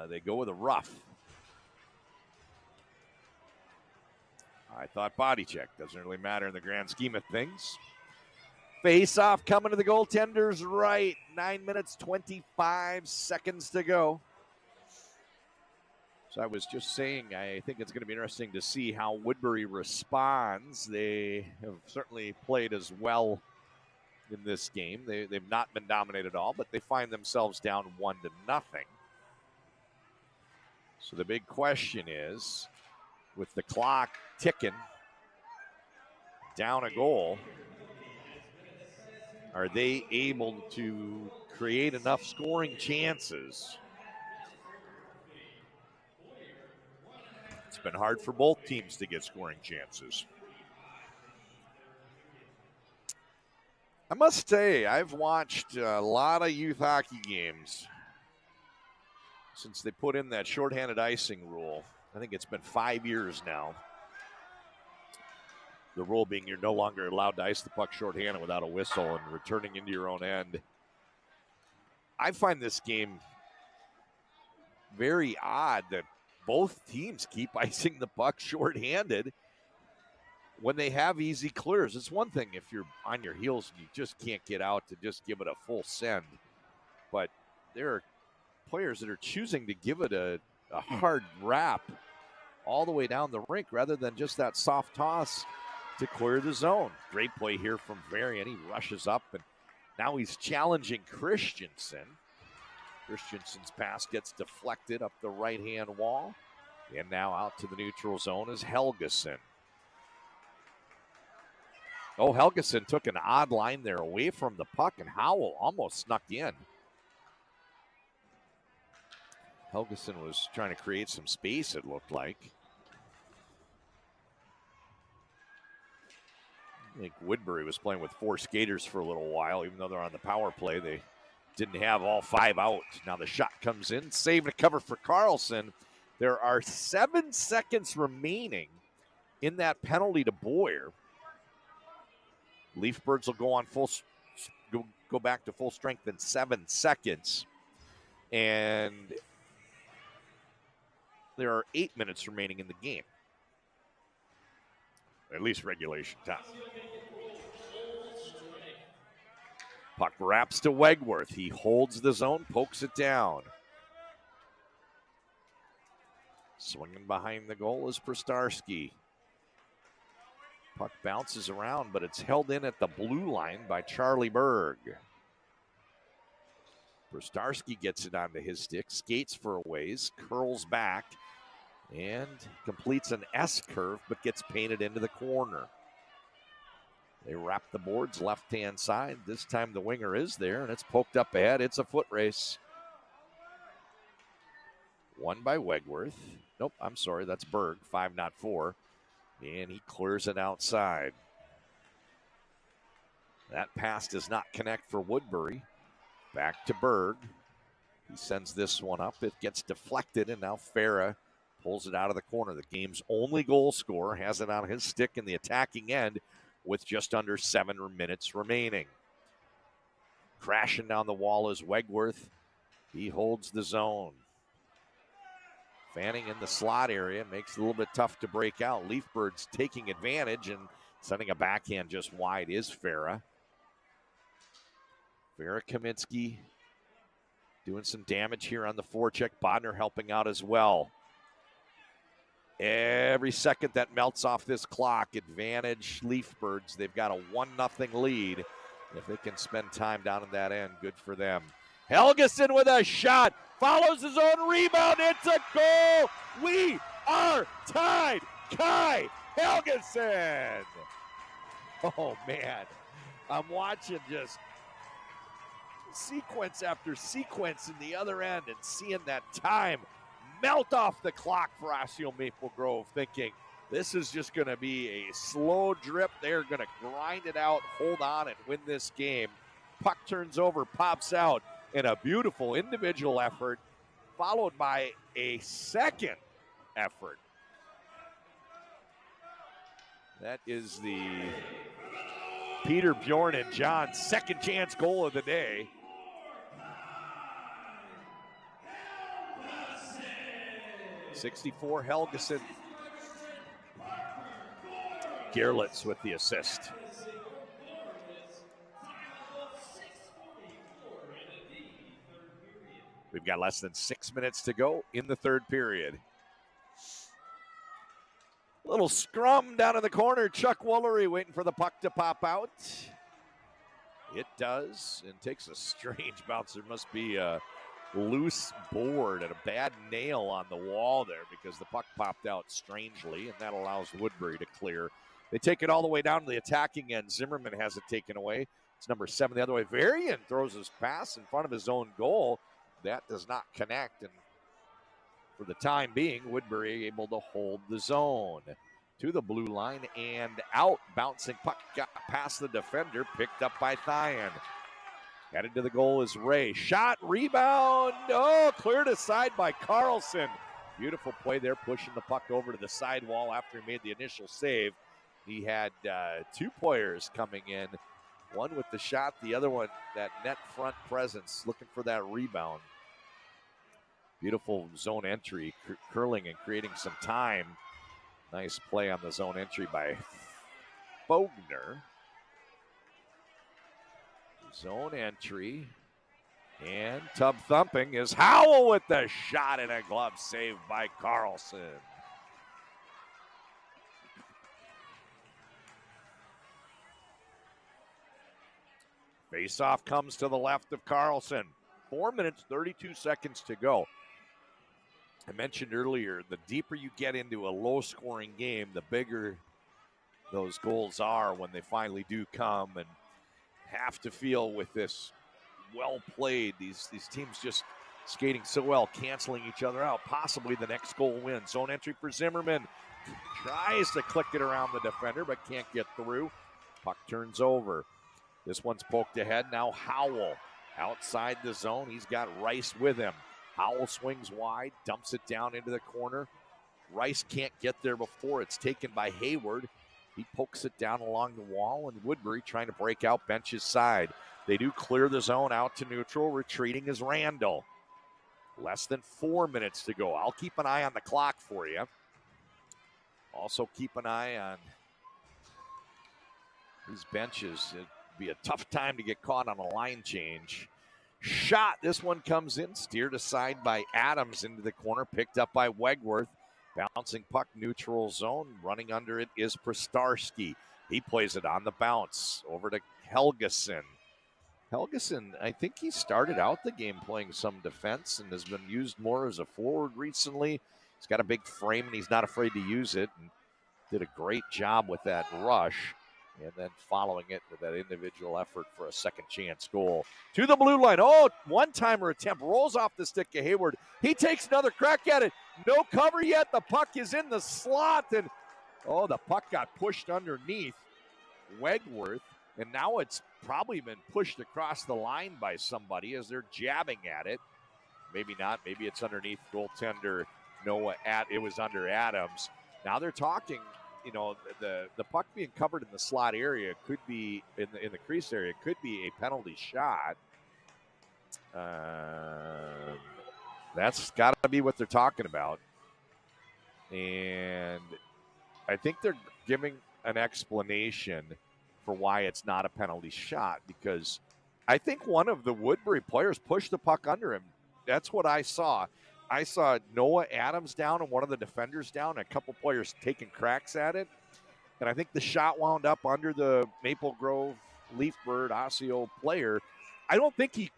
Speaker 2: They go with a rough. I thought body check. Doesn't really matter in the grand scheme of things. Face-off coming to the goaltender's right. 9 minutes, 25 seconds to go. So I was just saying, I think it's going to be interesting to see how Woodbury responds. They have certainly played as well in this game. They've not been dominated at all, but they find themselves down 1-0. So the big question is, with the clock ticking, down a goal, are they able to create enough scoring chances? It's been hard for both teams to get scoring chances. I must say, I've watched a lot of youth hockey games since they put in that shorthanded icing rule. I think it's been 5 years now. The rule being you're no longer allowed to ice the puck shorthanded without a whistle and returning into your own end. I find this game very odd that both teams keep icing the puck shorthanded when they have easy clears. It's one thing if you're on your heels and you just can't get out to just give it a full send. But there are players that are choosing to give it a hard wrap all the way down the rink rather than just that soft toss to clear the zone. Great play here from Varian. He rushes up, and now he's challenging Christensen. Christensen's pass gets deflected up the right-hand wall. And now out to the neutral zone is Helgeson. Oh, Helgeson took an odd line there away from the puck, and Howell almost snuck in. Helgeson was trying to create some space, it looked like. I think Woodbury was playing with 4 skaters for a little while, even though they're on the power play. They didn't have all 5 out. Now the shot comes in, save and cover for Carlson. There are 7 seconds remaining in that penalty to Boyer. Leafbirds will go on go back to full strength in 7 seconds. And there are 8 minutes remaining in the game. At least regulation time. Puck wraps to Wegworth. He holds the zone, pokes it down. Swinging behind the goal is Prostarski. Puck bounces around, but it's held in at the blue line by Charlie Berg. Prostarski gets it onto his stick, skates for a ways, curls back, and completes an S curve, but gets painted into the corner. They wrap the boards left-hand side. This time the winger is there, and it's poked up ahead. It's a foot race. Won by Wegworth. Nope, I'm sorry, that's Berg, 5, not 4. And he clears it outside. That pass does not connect for Woodbury. Back to Berg. He sends this one up. It gets deflected, and now Farah pulls it out of the corner. The game's only goal scorer has it on his stick in the attacking end with just under 7 minutes remaining. Crashing down the wall is Wegworth. He holds the zone. Fanning in the slot area makes it a little bit tough to break out. Leafbirds taking advantage and sending a backhand just wide is Farah. Farah Kaminsky doing some damage here on the forecheck. Bodner helping out as well. Every second that melts off this clock, advantage Leafbirds. They've got a 1-0 lead. If they can spend time down in that end, good for them. Helgeson with a shot. Follows his own rebound. It's a goal. We are tied. Kai Helgeson. Oh, man. I'm watching just sequence after sequence in the other end and seeing that time melt off the clock for Osseo Maple Grove, thinking this is just going to be a slow drip. They're going to grind it out, hold on, and win this game. Puck turns over, pops out, and a beautiful individual effort followed by a second effort. That is the Peter, Bjorn, and John second chance goal of the day. '64 Helgeson. Gerlitz with the assist. We've got less than 6 minutes to go in the third period. Little scrum down in the corner. Chuck Woolery waiting for the puck to pop out. It does, and takes a strange bounce. There must be a loose board and a bad nail on the wall there because the puck popped out strangely, and that allows Woodbury to clear. They take it all the way down to the attacking end. Zimmerman has it taken away. It's number 7 the other way. Varian throws his pass in front of his own goal. That does not connect, and for the time being, Woodbury able to hold the zone. To the blue line and out. Bouncing puck got past the defender, picked up by Thyan. Headed to the goal is Ray. Shot, rebound. Oh, cleared aside by Carlson. Beautiful play there, pushing the puck over to the sidewall after he made the initial save. He had 2 players coming in. One with the shot, the other one, that net front presence, looking for that rebound. Beautiful zone entry, curling and creating some time. Nice play on the zone entry by Bogner. Zone entry. And tub thumping is Howell with the shot and a glove saved by Carlson. Faceoff comes to the left of Carlson. 4 minutes, 32 seconds to go. I mentioned earlier, the deeper you get into a low-scoring game, the bigger those goals are when they finally do come, and have to feel with this well played. These teams just skating so well, canceling each other out. Possibly the next goal wins. Zone entry for Zimmerman. Tries to click it around the defender, but can't get through. Puck turns over. This one's poked ahead. Now Howell outside the zone. He's got Rice with him. Howell swings wide, dumps it down into the corner. Rice can't get there before it's taken by Hayward. He pokes it down along the wall, and Woodbury trying to break out Bench's side. They do clear the zone out to neutral. Retreating is Randall. Less than 4 minutes to go. I'll keep an eye on the clock for you. Also keep an eye on these benches. It'd be a tough time to get caught on a line change. Shot. This one comes in. Steered aside by Adams into the corner. Picked up by Wegworth. Bouncing puck, neutral zone. Running under it is Prostarski. He plays it on the bounce. Over to Helgeson. Helgeson, I think he started out the game playing some defense and has been used more as a forward recently. He's got a big frame and he's not afraid to use it. And did a great job with that rush. And then following it with that individual effort for a second chance goal. To the blue line. Oh, one-timer attempt. Rolls off the stick of Hayward. He takes another crack at it. No cover yet. The puck is in the slot. And, oh, the puck got pushed underneath Wegworth. And now it's probably been pushed across the line by somebody as they're jabbing at it. Maybe not. Maybe it's underneath goaltender Noah. It was under Adams. Now they're talking. You know, the puck being covered in the slot area could be in the crease area could be a penalty shot. That's got to be what they're talking about, and I think they're giving an explanation for why it's not a penalty shot because I think one of the Woodbury players pushed the puck under him. That's what I saw. I saw Noah Adams down and one of the defenders down, and a couple players taking cracks at it. And I think the shot wound up under the Maple Grove Leafbird Osseo player. I don't think he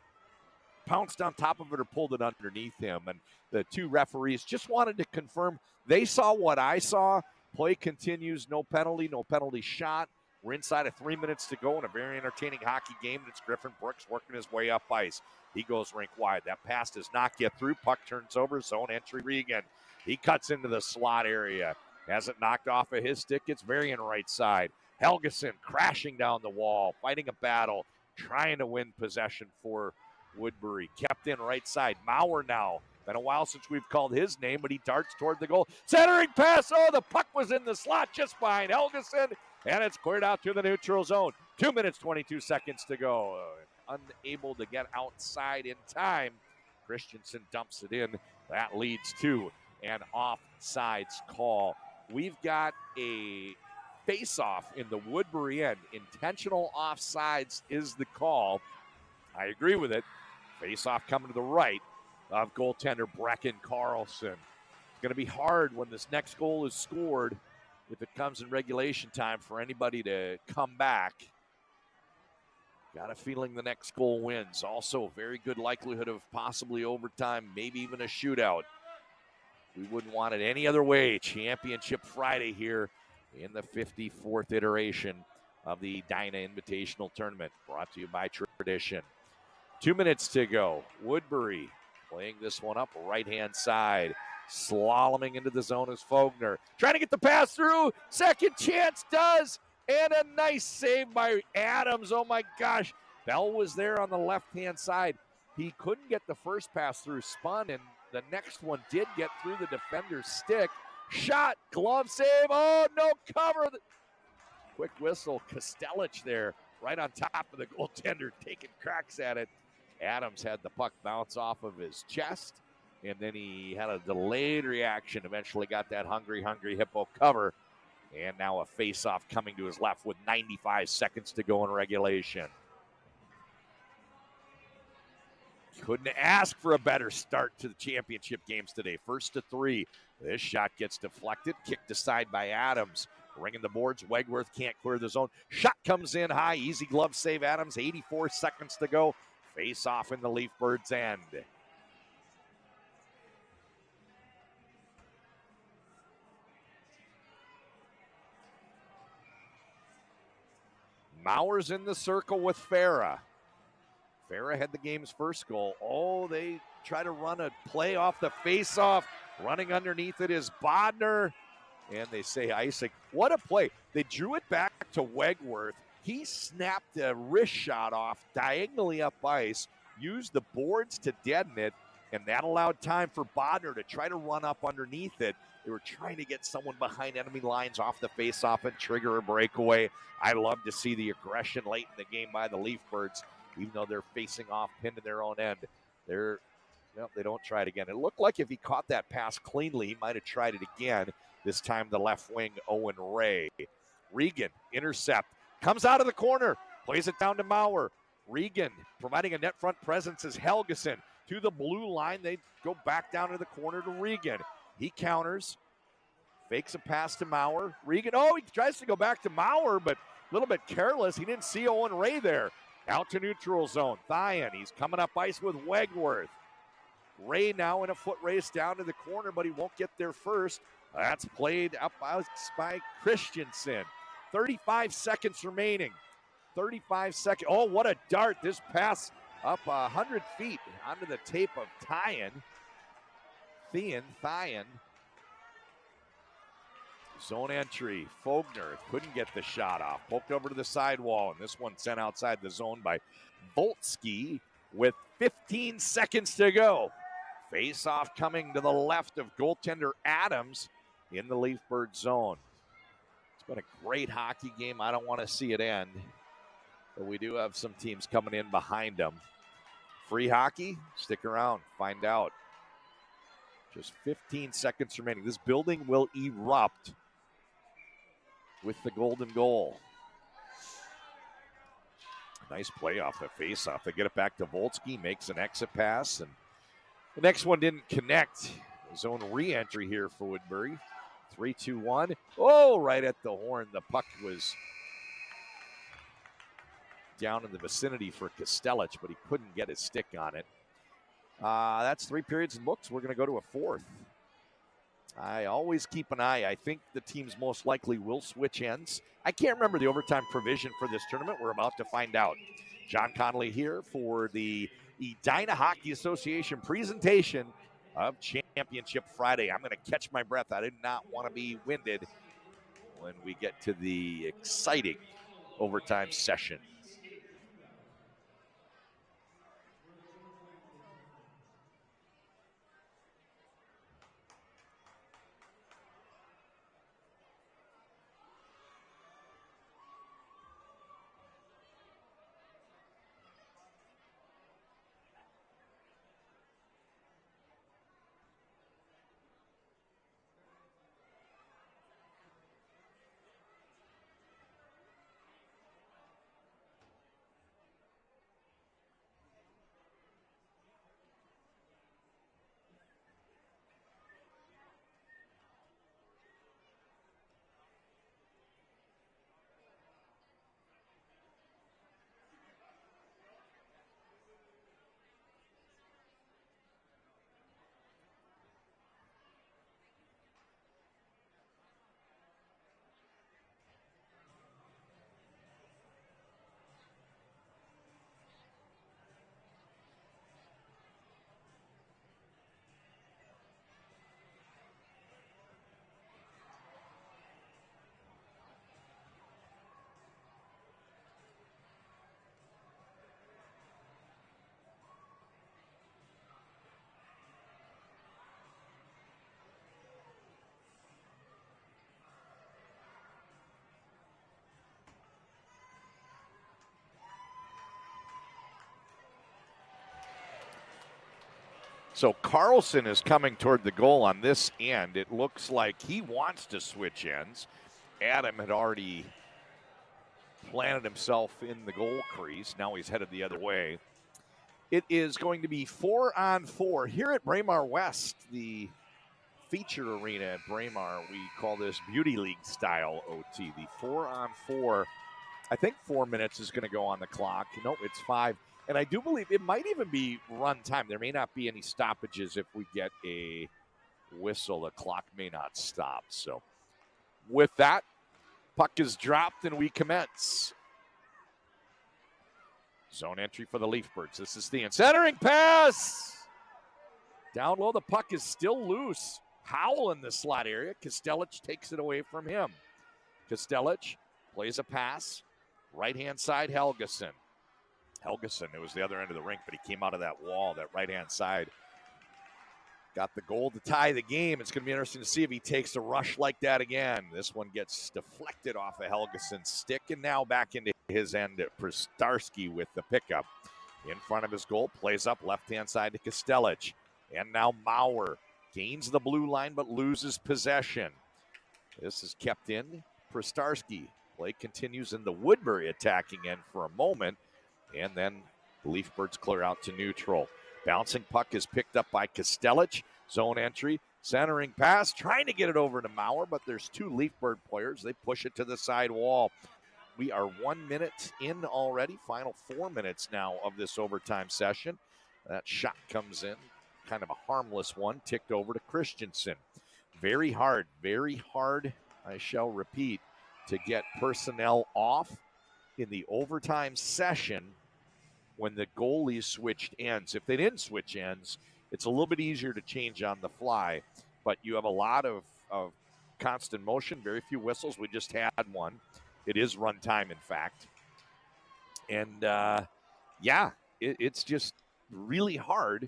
Speaker 2: pounced on top of it or pulled it underneath him. And the 2 referees just wanted to confirm they saw what I saw. Play continues, no penalty shot. We're inside of 3 minutes to go in a very entertaining hockey game. It's Griffin Brooks working his way up ice. He goes rink wide. That pass does not get through. Puck turns over. Zone entry, Regan. He cuts into the slot area. Has it knocked off of his stick. It's Varian right side. Helgeson crashing down the wall, fighting a battle, trying to win possession for Woodbury. Kept in right side. Maurer now. Been a while since we've called his name, but he darts toward the goal. Centering pass. Oh, the puck was in the slot just behind Helgeson, and it's cleared out to the neutral zone. 2 minutes, 22 seconds to go. Unable to get outside in time. Christensen dumps it in. That leads to an offsides call. We've got a face-off in the Woodbury end. Intentional offsides is the call. I agree with it. Face-off coming to the right of goaltender Brecken Carlson. It's going to be hard when this next goal is scored if it comes in regulation time for anybody to come back. Got a feeling the next goal wins. Also, very good likelihood of possibly overtime, maybe even a shootout. We wouldn't want it any other way. Championship Friday here in the 54th iteration of the Edina Invitational Tournament, brought to you by Tradition. 2 minutes to go. Woodbury playing this one up right-hand side. Slaloming into the zone is Fogner. Trying to get the pass through. Second chance does. And a nice save by Adams. Oh, my gosh. Bell was there on the left-hand side. He couldn't get the first pass through, spun, and the next one did get through the defender's stick. Shot, glove save. Oh, no cover. Quick whistle. Kostelich there right on top of the goaltender taking cracks at it. Adams had the puck bounce off of his chest, and then he had a delayed reaction. Eventually got that hungry hippo cover. And now a face-off coming to his left with 95 seconds to go in regulation. Couldn't ask for a better start to the championship games today. 1st to 3. This shot gets deflected, kicked aside by Adams. Ringing the boards, Wegworth can't clear the zone. Shot comes in high, easy glove save, Adams. 84 seconds to go. Face-off in the Leafbirds' end. Mauer's in the circle with Farah. Farah had the game's first goal. Oh, they try to run a play off the face-off. Running underneath it is Bodner. And they say icing. What a play. They drew it back to Wegworth. He snapped a wrist shot off diagonally up ice, used the boards to deaden it, and that allowed time for Bodner to try to run up underneath it. They were trying to get someone behind enemy lines off the face-off and trigger a breakaway. I love to see the aggression late in the game by the Leafbirds, even though they're facing off pinned to their own end. They don't try it again. It looked like if he caught that pass cleanly, he might have tried it again. This time the left wing, Owen Ray. Regan, intercept. Comes out of the corner. Plays it down to Mauer. Regan providing a net front presence is Helgeson. To the blue line, they go back down to the corner to Regan. He counters. Fakes a pass to Mauer. Regan, he tries to go back to Mauer, but a little bit careless. He didn't see Owen Ray there. Out to neutral zone. Thyan, he's coming up ice with Wegworth. Ray now in a foot race down to the corner, but he won't get there first. That's played up by Christensen. 35 seconds remaining. 35 seconds. Oh, what a dart. This pass up 100 feet onto the tape of Thyan. Zone entry. Fogner couldn't get the shot off. Poked over to the sidewall, and this one sent outside the zone by Voltsky with 15 seconds to go. Face-off coming to the left of goaltender Adams in the Leafbird zone. It's been a great hockey game. I don't want to see it end, but we do have some teams coming in behind them. Free hockey? Stick around. Find out. Just 15 seconds remaining. This building will erupt with the golden goal. Nice play off the face-off. They get it back to Voltsky, makes an exit pass, and the next one didn't connect. Zone re-entry here for Woodbury. 3-2-1. Oh, right at the horn. The puck was down in the vicinity for Kostelich, but he couldn't get his stick on it. That's 3 periods and books. We're going to go to a 4th. I always keep an eye. I think the teams most likely will switch ends. I can't remember the overtime provision for this tournament. We're about to find out. John Connolly here for the Edina Hockey Association presentation of Championship Friday. I'm going to catch my breath. I did not want to be winded when we get to the exciting overtime session. So Carlson is coming toward the goal on this end. It looks like he wants to switch ends. Adam had already planted himself in the goal crease. Now he's headed the other way. It is going to be 4-on-4 here at Braemar West, the feature arena at Braemar. We call this Beauty League style OT. The 4-on-4, I think 4 minutes is going to go on the clock. No, it's 5. And I do believe it might even be run time. There may not be any stoppages if we get a whistle. The clock may not stop. So with that, puck is dropped and we commence. Zone entry for the Leafbirds. This is Steen. Centering pass! Down low, the puck is still loose. Howell in the slot area. Kostelic takes it away from him. Kostelic plays a pass. Right-hand side, Helgeson. It was the other end of the rink, but he came out of that wall, that right-hand side. Got the goal to tie the game. It's going to be interesting to see if he takes a rush like that again. This one gets deflected off of Helgeson's stick, and now back into his end. Pristarski with the pickup. In front of his goal, plays up left-hand side to Kostelic. And now Maurer gains the blue line but loses possession. This is kept in. Pristarski. Play continues in the Woodbury attacking end for a moment. And then the Leafbirds clear out to neutral. Bouncing puck is picked up by Kostelic. Zone entry. Centering pass. Trying to get it over to Maurer, but there's two Leafbird players. They push it to the side wall. We are 1 minute in already. Final 4 minutes now of this overtime session. That shot comes in. Kind of a harmless one. Ticked over to Christensen. Very hard, I shall repeat, to get personnel off in the overtime session when the goalie switched ends. If they didn't switch ends, it's a little bit easier to change on the fly, but you have a lot of constant motion, very few whistles. We just had one. It is run time, in fact. And, it's just really hard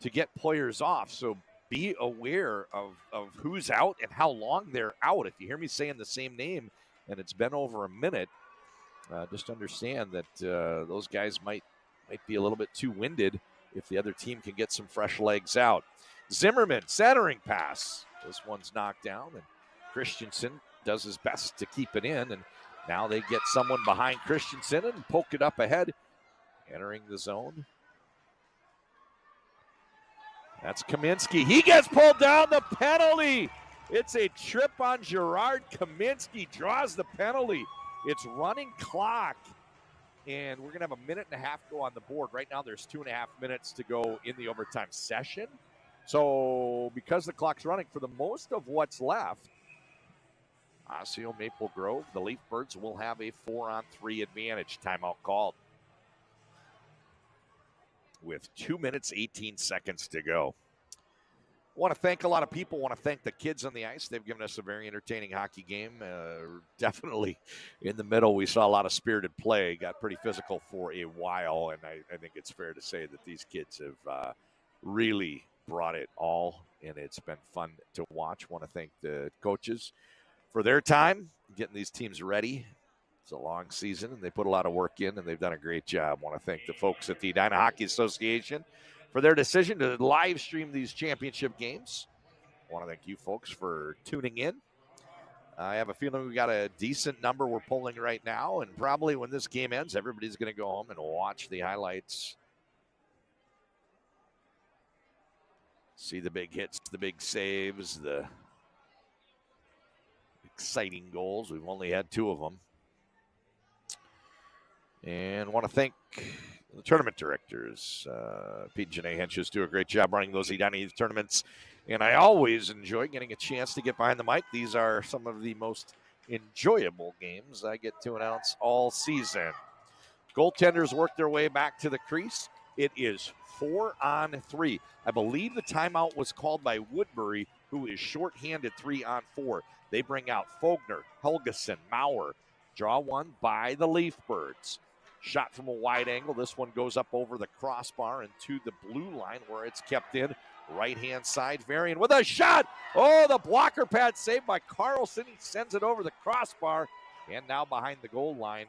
Speaker 2: to get players off. So be aware of who's out and how long they're out. If you hear me saying the same name and it's been over a minute, just understand that those guys might be a little bit too winded if the other team can get some fresh legs out. Zimmerman, centering pass. This one's knocked down, and Christensen does his best to keep it in, and now they get someone behind Christensen and poke it up ahead, entering the zone. That's Kaminsky. He gets pulled down, the penalty. It's a trip on Gerard. Kaminsky draws the penalty. It's running clock, and we're going to have a minute and a half go on the board. Right now there's 2.5 minutes to go in the overtime session. So because the clock's running for the most of what's left, Osseo Maple Grove, the Leafbirds will have a 4-on-3 advantage. Timeout called with 2 minutes, 18 seconds to go. I want to thank a lot of people. I want to thank the kids on the ice. They've given us a very entertaining hockey game. Definitely in the middle, we saw a lot of spirited play. Got pretty physical for a while, and I think it's fair to say that these kids have really brought it all, and it's been fun to watch. I want to thank the coaches for their time getting these teams ready. It's a long season, and they put a lot of work in, and they've done a great job. I want to thank the folks at the Edina Hockey Association for their decision to live stream these championship games. I want to thank you folks for tuning in. I have a feeling we got a decent number we're pulling right now, and probably when this game ends, everybody's going to go home and watch the highlights. See the big hits, the big saves, the exciting goals. We've only had 2 of them. And want to thank the tournament directors. Pete and Janae Henches do a great job running those Edina Youth tournaments. And I always enjoy getting a chance to get behind the mic. These are some of the most enjoyable games I get to announce all season. Goaltenders work their way back to the crease. It is 4-on-3. I believe the timeout was called by Woodbury, who is shorthanded 3-on-4. They bring out Fogner, Helgeson, Maurer. Draw one by the Leafbirds. Shot from a wide angle. This one goes up over the crossbar and to the blue line where it's kept in. Right-hand side, Varian with a shot. Oh, the blocker pad saved by Carlson. He sends it over the crossbar. And now behind the goal line,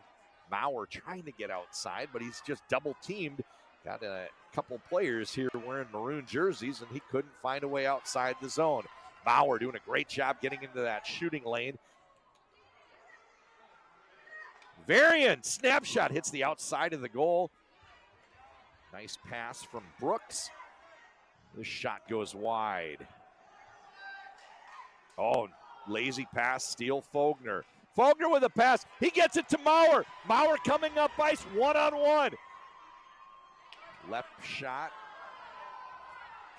Speaker 2: Maurer trying to get outside, but he's just double-teamed Got a couple players here wearing maroon jerseys, and he couldn't find a way outside the zone. Bauer doing a great job getting into that shooting lane. Varian, snapshot, hits the outside of the goal. Nice pass from Brooks. This shot goes wide. Oh, lazy pass, steal Fogner. Fogner with a pass. He gets it to Maurer. Maurer coming up ice, one-on-one. Left shot.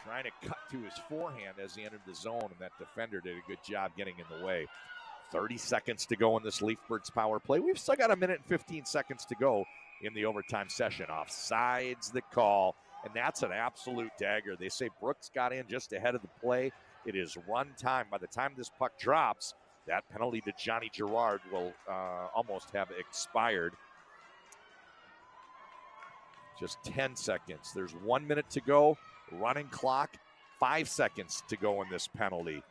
Speaker 2: Trying to cut to his forehand as he entered the zone, and that defender did a good job getting in the way. 30 seconds to go in this Leafbirds power play. We've still got a minute and 15 seconds to go in the overtime session. Offsides the call, and that's an absolute dagger. They say Brooks got in just ahead of the play. It is run time. By the time this puck drops, that penalty to Johnny Girard will almost have expired. Just 10 seconds. There's 1 minute to go. Running clock. 5 seconds to go in this penalty.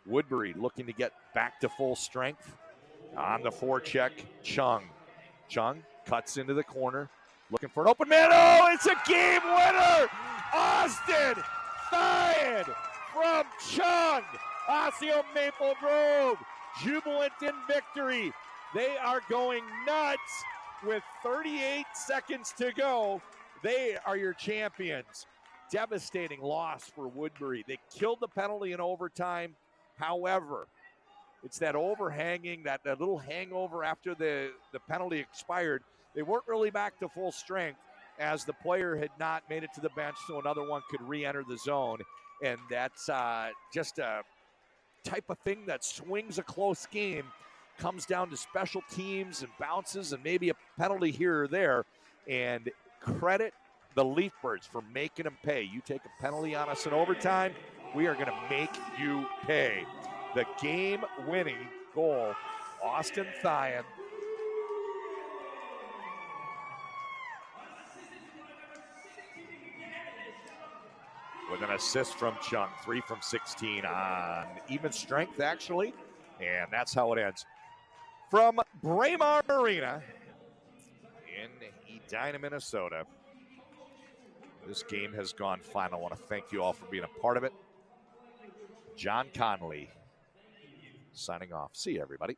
Speaker 2: Woodbury looking to get back to full strength. On the forecheck, Chung. Chung cuts into the corner. Looking for an open man. Oh, it's a game winner! Austin Thyen from Chung. Osseo Maple Grove jubilant in victory. They are going nuts with 38 seconds to go. They are your champions. Devastating loss for Woodbury. They killed the penalty in overtime. However, it's that overhanging, that little hangover after the penalty expired. They weren't really back to full strength as the player had not made it to the bench so another one could re-enter the zone. And that's just a type of thing that swings a close game. Comes down to special teams and bounces and maybe a penalty here or there. And credit the Leafbirds for making them pay. You take a penalty on us in overtime, we are going to make you pay. The game-winning goal, Austin Thyen. With an assist from Chung, 3 from 16 on even strength, actually. And that's how it ends. From Braemar Arena in Edina, Minnesota, this game has gone final. I want to thank you all for being a part of it. John Connolly signing off. See you, everybody.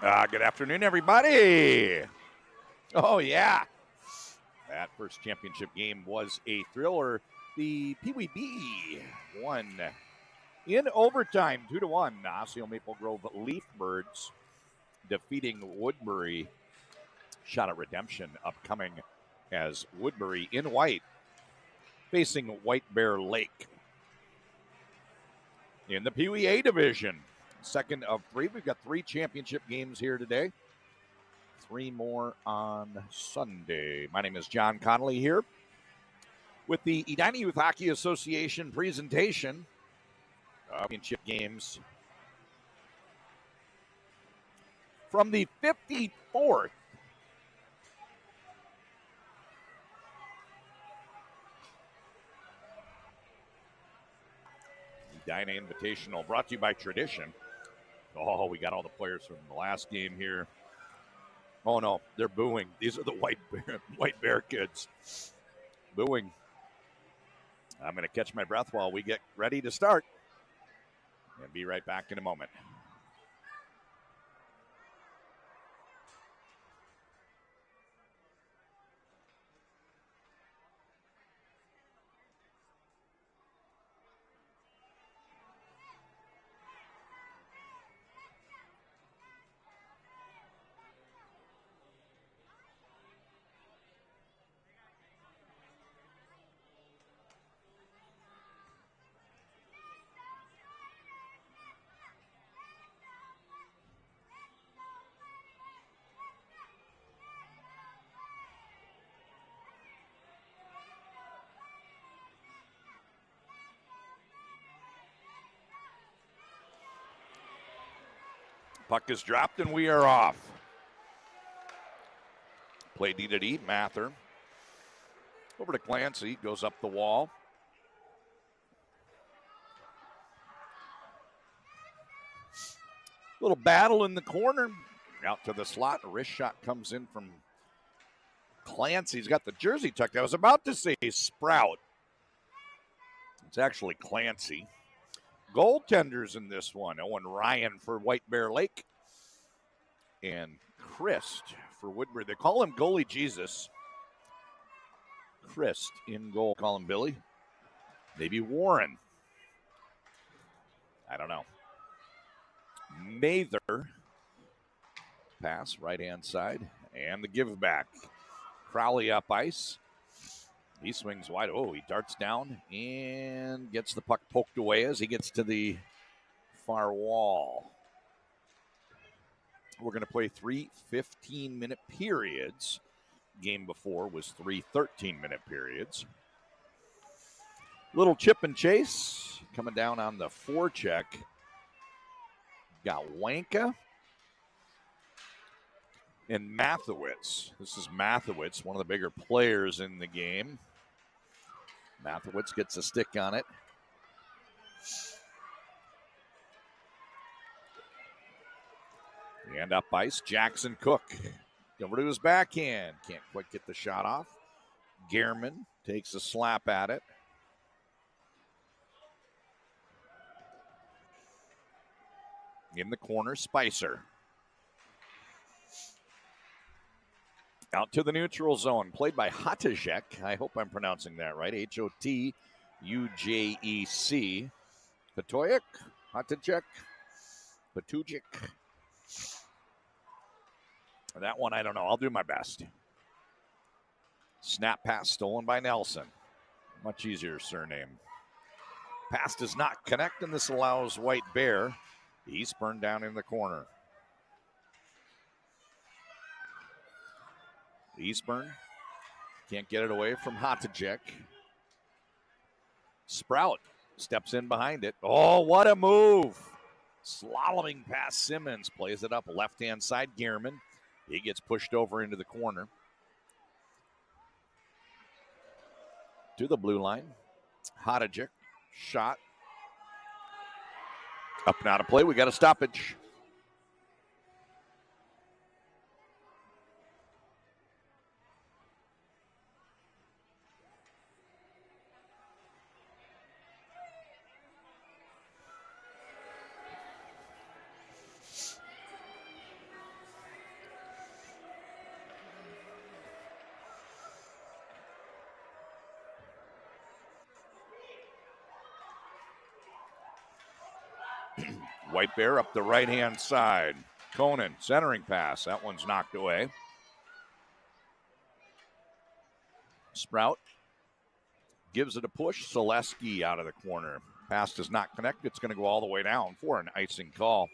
Speaker 2: Good afternoon, everybody. Oh, yeah. That first championship game was a thriller. The Pee Wee B won in overtime, 2-1. Osseo Maple Grove Leafbirds defeating Woodbury. Shot at redemption upcoming as Woodbury in white facing White Bear Lake. In the Pee Wee A division, second of three. We've got 3 championship games here today. 3 more on Sunday. My name is John Connolly here with the Edina Youth Hockey Association presentation of championship games from the 54th Edina Invitational, brought to you by Tradition. Oh, we got all the players from the last game here. Oh no, they're booing. These are the White Bear kids booing. I'm going to catch my breath while we get ready to start and be right back in a moment. Puck is dropped and we are off. Play D-to-D, Mather. Over to Clancy, goes up the wall. Little battle in the corner. Out to the slot. A wrist shot comes in from Clancy. He's got the jersey tucked. I was about to say Sprout. It's actually Clancy. Goaltenders in this one. Owen Ryan for White Bear Lake. And Christ for Woodbury. They call him Goalie Jesus. Christ in goal. Call him Billy. Maybe Warren. I don't know. Mather. Pass, right-hand side. And the give back. Crowley up ice. He swings wide. Oh, he darts down and gets the puck poked away as he gets to the far wall. We're going to play 3 15-minute periods. Game before was 3 13-minute periods. Little chip and chase coming down on the forecheck. Got Wanka and Mathewitz. This is Mathewitz, one of the bigger players in the game. Mathewitz gets a stick on it. And up ice, Jackson Cook. Over to his backhand. Can't quite get the shot off. Gehrman takes a slap at it. In the corner, Spicer. Out to the neutral zone, played by Hotajek. I hope I'm pronouncing that right. Hotujec. Patoyek? Hotajek? Patujic? That one, I don't know. I'll do my best. Snap pass stolen by Nelson. Much easier surname. Pass does not connect, and this allows White Bear. Eastburn down in the corner. Eastburn can't get it away from Hotajek. Sprout steps in behind it. Oh, what a move. Slaloming past Simmons. Plays it up left-hand side. Gehrman. He gets pushed over into the corner. To the blue line. Hotajek. Shot. Up and out of play. We got a stoppage. White Bear up the right-hand side. Conan, centering pass. That one's knocked away. Sprout gives it a push. Selesky out of the corner. Pass does not connect. It's going to go all the way down for an icing call.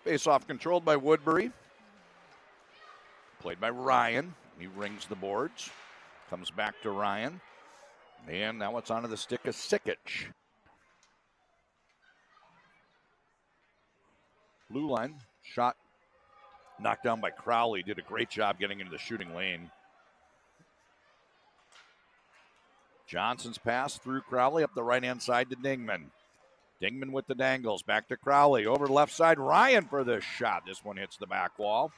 Speaker 2: Face-off controlled by Woodbury. Played by Ryan. He rings the boards. Comes back to Ryan. And now it's onto the stick of Sikic. Blue line. Shot knocked down by Crowley. Did a great job getting into the shooting lane. Johnson's pass through Crowley up the right-hand side to Dingman. Dingman with the dangles. Back to Crowley. Over the left side. Ryan for the shot. This one hits the back wall.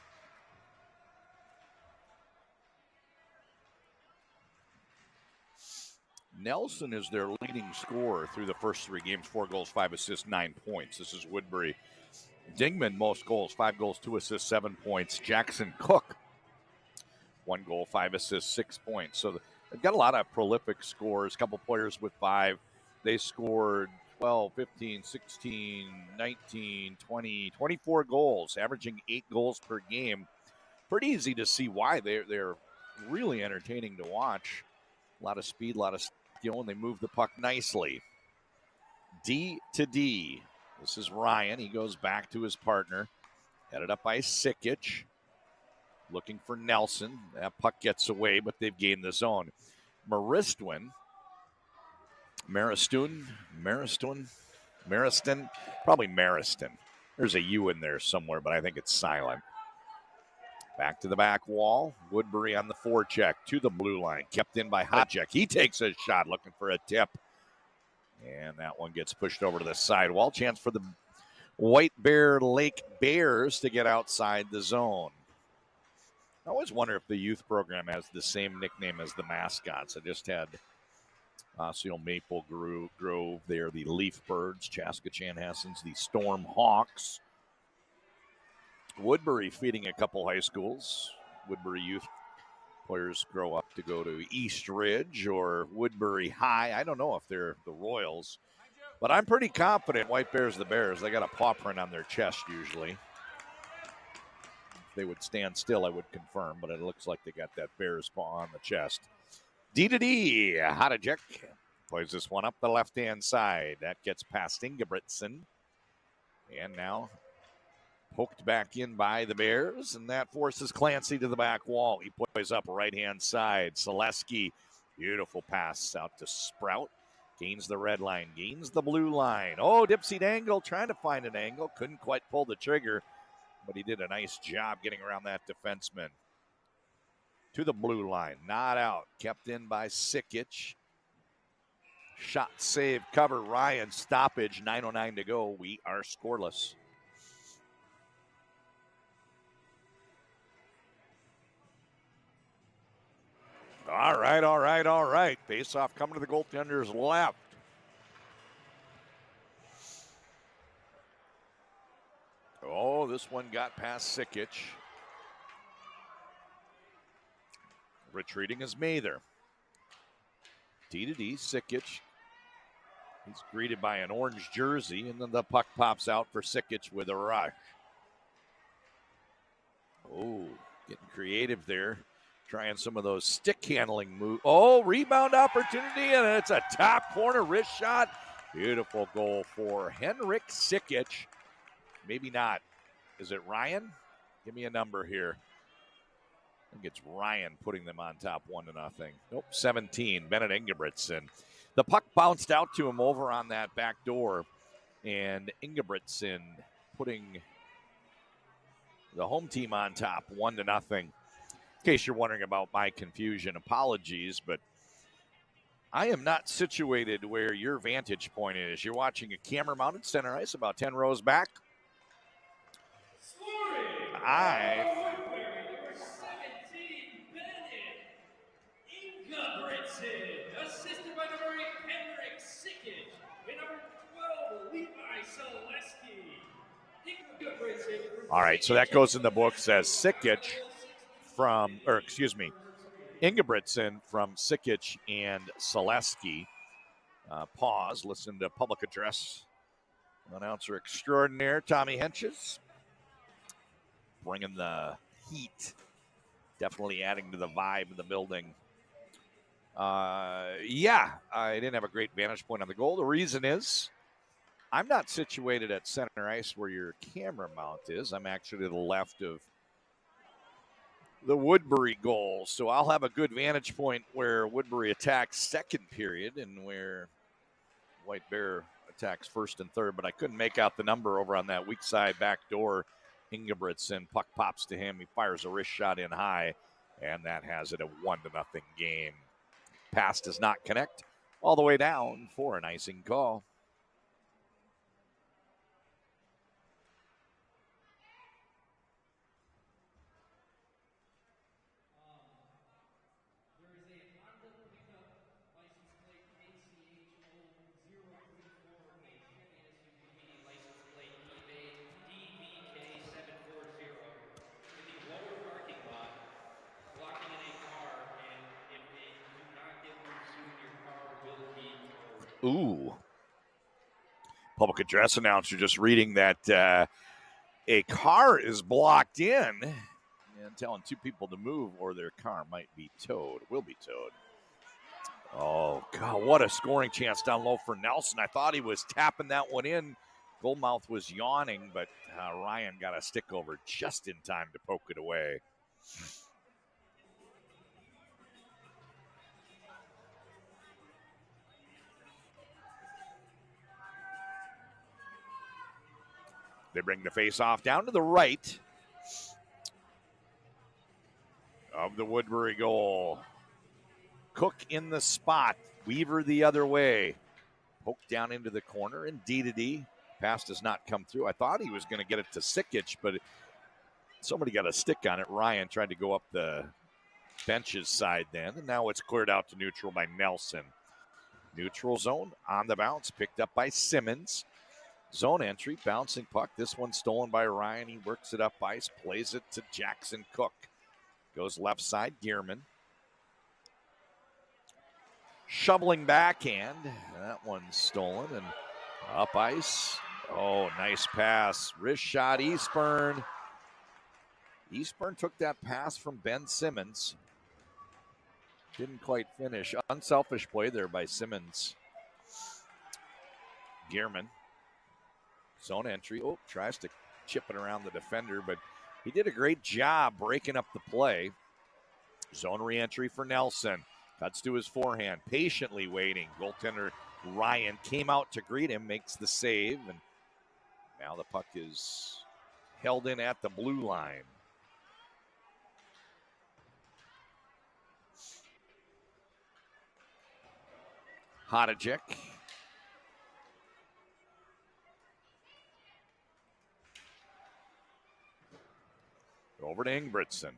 Speaker 2: Nelson is their leading scorer through the first 3 games. 4 goals, 5 assists, 9 points. This is Woodbury. Dingman, most goals. 5 goals, 2 assists, 7 points. Jackson Cook, 1 goal, 5 assists, 6 points. So they've got a lot of prolific scorers. A couple players with 5. They scored 12, 15, 16, 19, 20, 24 goals, averaging 8 goals per game. Pretty easy to see why. They're really entertaining to watch. A lot of speed, a lot of skill, and they move the puck nicely. D to D. This is Ryan. He goes back to his partner. Headed up by Sikic. Looking for Nelson. That puck gets away, but they've gained the zone. Mariston, probably Mariston. There's a U in there somewhere, but I think it's silent. Back to the back wall. Woodbury on the forecheck to the blue line. Kept in by Hotchek. He takes a shot looking for a tip. And that one gets pushed over to the sidewall. Chance for the White Bear Lake Bears to get outside the zone. I always wonder if the youth program has the same nickname as the mascots. I just had Osseo Maple Grove. They are the Leaf Birds. Chaska Chanhassens, the Storm Hawks. Woodbury feeding a couple high schools. Woodbury youth players grow up to go to East Ridge or Woodbury High. I don't know if they're the Royals, but I'm pretty confident White Bears the Bears. They got a paw print on their chest usually. If they would stand still, I would confirm, but it looks like they got that Bears paw on the chest. D to D. Hadajek plays this one up the left-hand side. That gets past Ingebrigtsen. And now poked back in by the Bears, and that forces Clancy to the back wall. He plays up right-hand side. Selesky, beautiful pass out to Sprout. Gains the red line, gains the blue line. Oh, Dipsy Dangle trying to find an angle. Couldn't quite pull the trigger, but he did a nice job getting around that defenseman. To the blue line, not out. Kept in by Sikic. Shot, save, cover. Ryan, stoppage. 9:09 to go. We are scoreless. All right. Face-off coming to the goaltender's left. Oh, this one got past Sikic. Retreating is Mather. D to D, Sikic. He's greeted by an orange jersey, and then the puck pops out for Sikic with a rush. Oh, getting creative there. Trying some of those stick handling moves. Oh, rebound opportunity, and it's a top corner wrist shot. Beautiful goal for Henrik Sikic. Maybe not. Is it Ryan? Give me a number here. I think it's Ryan putting them on top 1-0. Nope, 17. Bennett Ingebrigtsen. The puck bounced out to him over on that back door, and Ingebrigtsen putting the home team on top 1-0. In case you're wondering about my confusion, apologies, but I am not situated where your vantage point is. You're watching a camera-mounted center ice about 10 rows back.
Speaker 1: Ingebrigtsen, assisted by number 8, Henrik Sikic, and number 12, Levi Selesky.
Speaker 2: All right, so that goes in the books as Sikic from, or excuse me, Ingebrigtsen from Sikic and Selesky. Pause, listen to public address. Announcer extraordinaire Tommy Henches bringing the heat, definitely adding to the vibe of the building. Yeah, I didn't have a great vantage point on the goal. The reason is I'm not situated at center ice where your camera mount is. I'm actually to the left of the Woodbury goal. So I'll have a good vantage point where Woodbury attacks second period and where White Bear attacks first and third. But I couldn't make out the number over on that weak side back door. Ingebrigtsen, puck pops to him. He fires a wrist shot in high, and that has it a 1-0 game. Pass does not connect all the way down for an icing call. Ooh. Public address announcer just reading that a car is blocked in and telling two people to move or their car might be towed, will be towed. Oh, God, what a scoring chance down low for Nelson. I thought he was tapping that one in. Goldmouth was yawning, but Ryan got a stick over just in time to poke it away. They bring the face-off down to the right of the Woodbury goal. Cook in the spot. Weaver the other way. Poke down into the corner, and D. Pass does not come through. I thought he was going to get it to Sikic, but somebody got a stick on it. Ryan tried to go up the bench's side then, and now it's cleared out to neutral by Nelson. Neutral zone on the bounce, picked up by Simmons. Zone entry, bouncing puck. This one stolen by Ryan. He works it up ice, plays it to Jackson Cook. Goes left side, Gearman. Shoveling backhand. That one's stolen and up ice. Oh, nice pass. Wrist shot, Eastburn. Eastburn took that pass from Ben Simmons. Didn't quite finish. Unselfish play there by Simmons. Gearman. Zone entry. Oh, tries to chip it around the defender, but he did a great job breaking up the play. Zone re-entry for Nelson. Cuts to his forehand. Patiently waiting. Goaltender Ryan came out to greet him, makes the save, and now the puck is held in at the blue line. Hodajek. Over to Ingebrigtsen.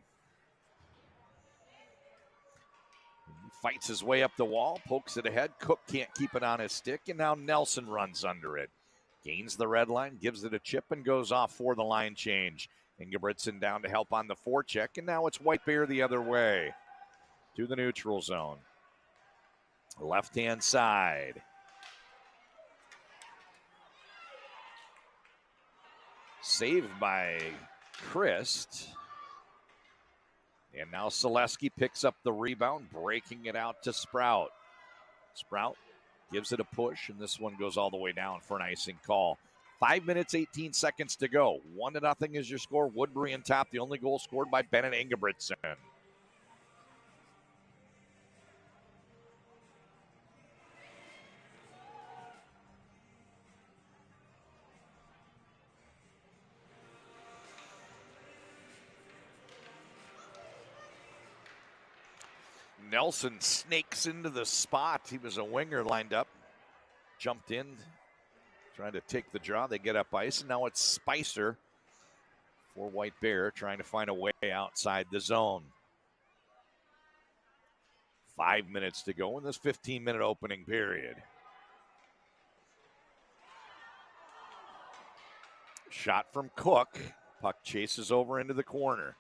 Speaker 2: Fights his way up the wall, pokes it ahead. Cook can't keep it on his stick, and now Nelson runs under it. Gains the red line, gives it a chip, and goes off for the line change. Ingebrigtsen down to help on the forecheck, and now it's White Bear the other way to the neutral zone. Left-hand side. Saved by Christ. And now Selesky picks up the rebound, breaking it out to Sprout. Sprout gives it a push, and this one goes all the way down for an icing call. 5 minutes, 18 seconds to go. 1-0 is your score. Woodbury on top. The only goal scored by Bennett Ingebrigtsen. Nelson snakes into the spot. He was a winger lined up. Jumped in, trying to take the draw. They get up ice, and now it's Spicer for White Bear trying to find a way outside the zone. 5 minutes to go in this 15-minute opening period. Shot from Cook. Puck chases over into the corner.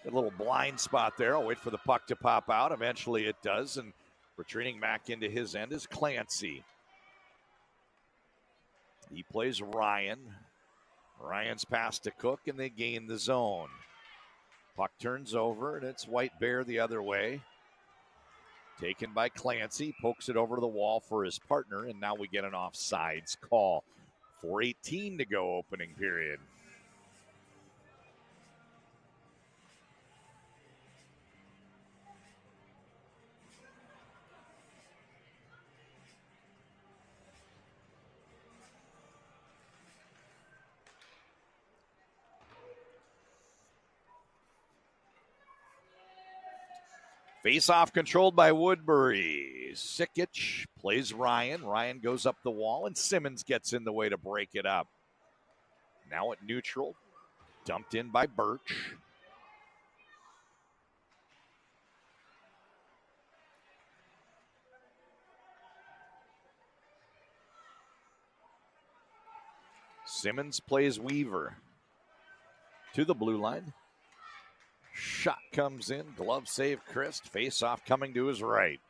Speaker 2: A little blind spot there. I'll wait for the puck to pop out. Eventually it does, and retreating back into his end is Clancy. He plays Ryan. Ryan's pass to Cook, and they gain the zone. Puck turns over, and it's White Bear the other way. Taken by Clancy, pokes it over to the wall for his partner, and now we get an offsides call. 4:18 to go opening period. Face-off controlled by Woodbury. Sikic plays Ryan. Ryan goes up the wall, and Simmons gets in the way to break it up. Now at neutral, dumped in by Birch. Simmons plays Weaver to the blue line. Shot comes in, glove save Christ, face-off coming to his right.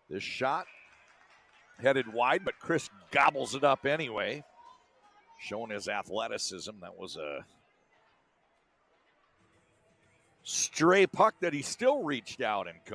Speaker 2: This shot headed wide, but Chris gobbles it up anyway, showing his athleticism. That was a stray puck that he still reached out and caught.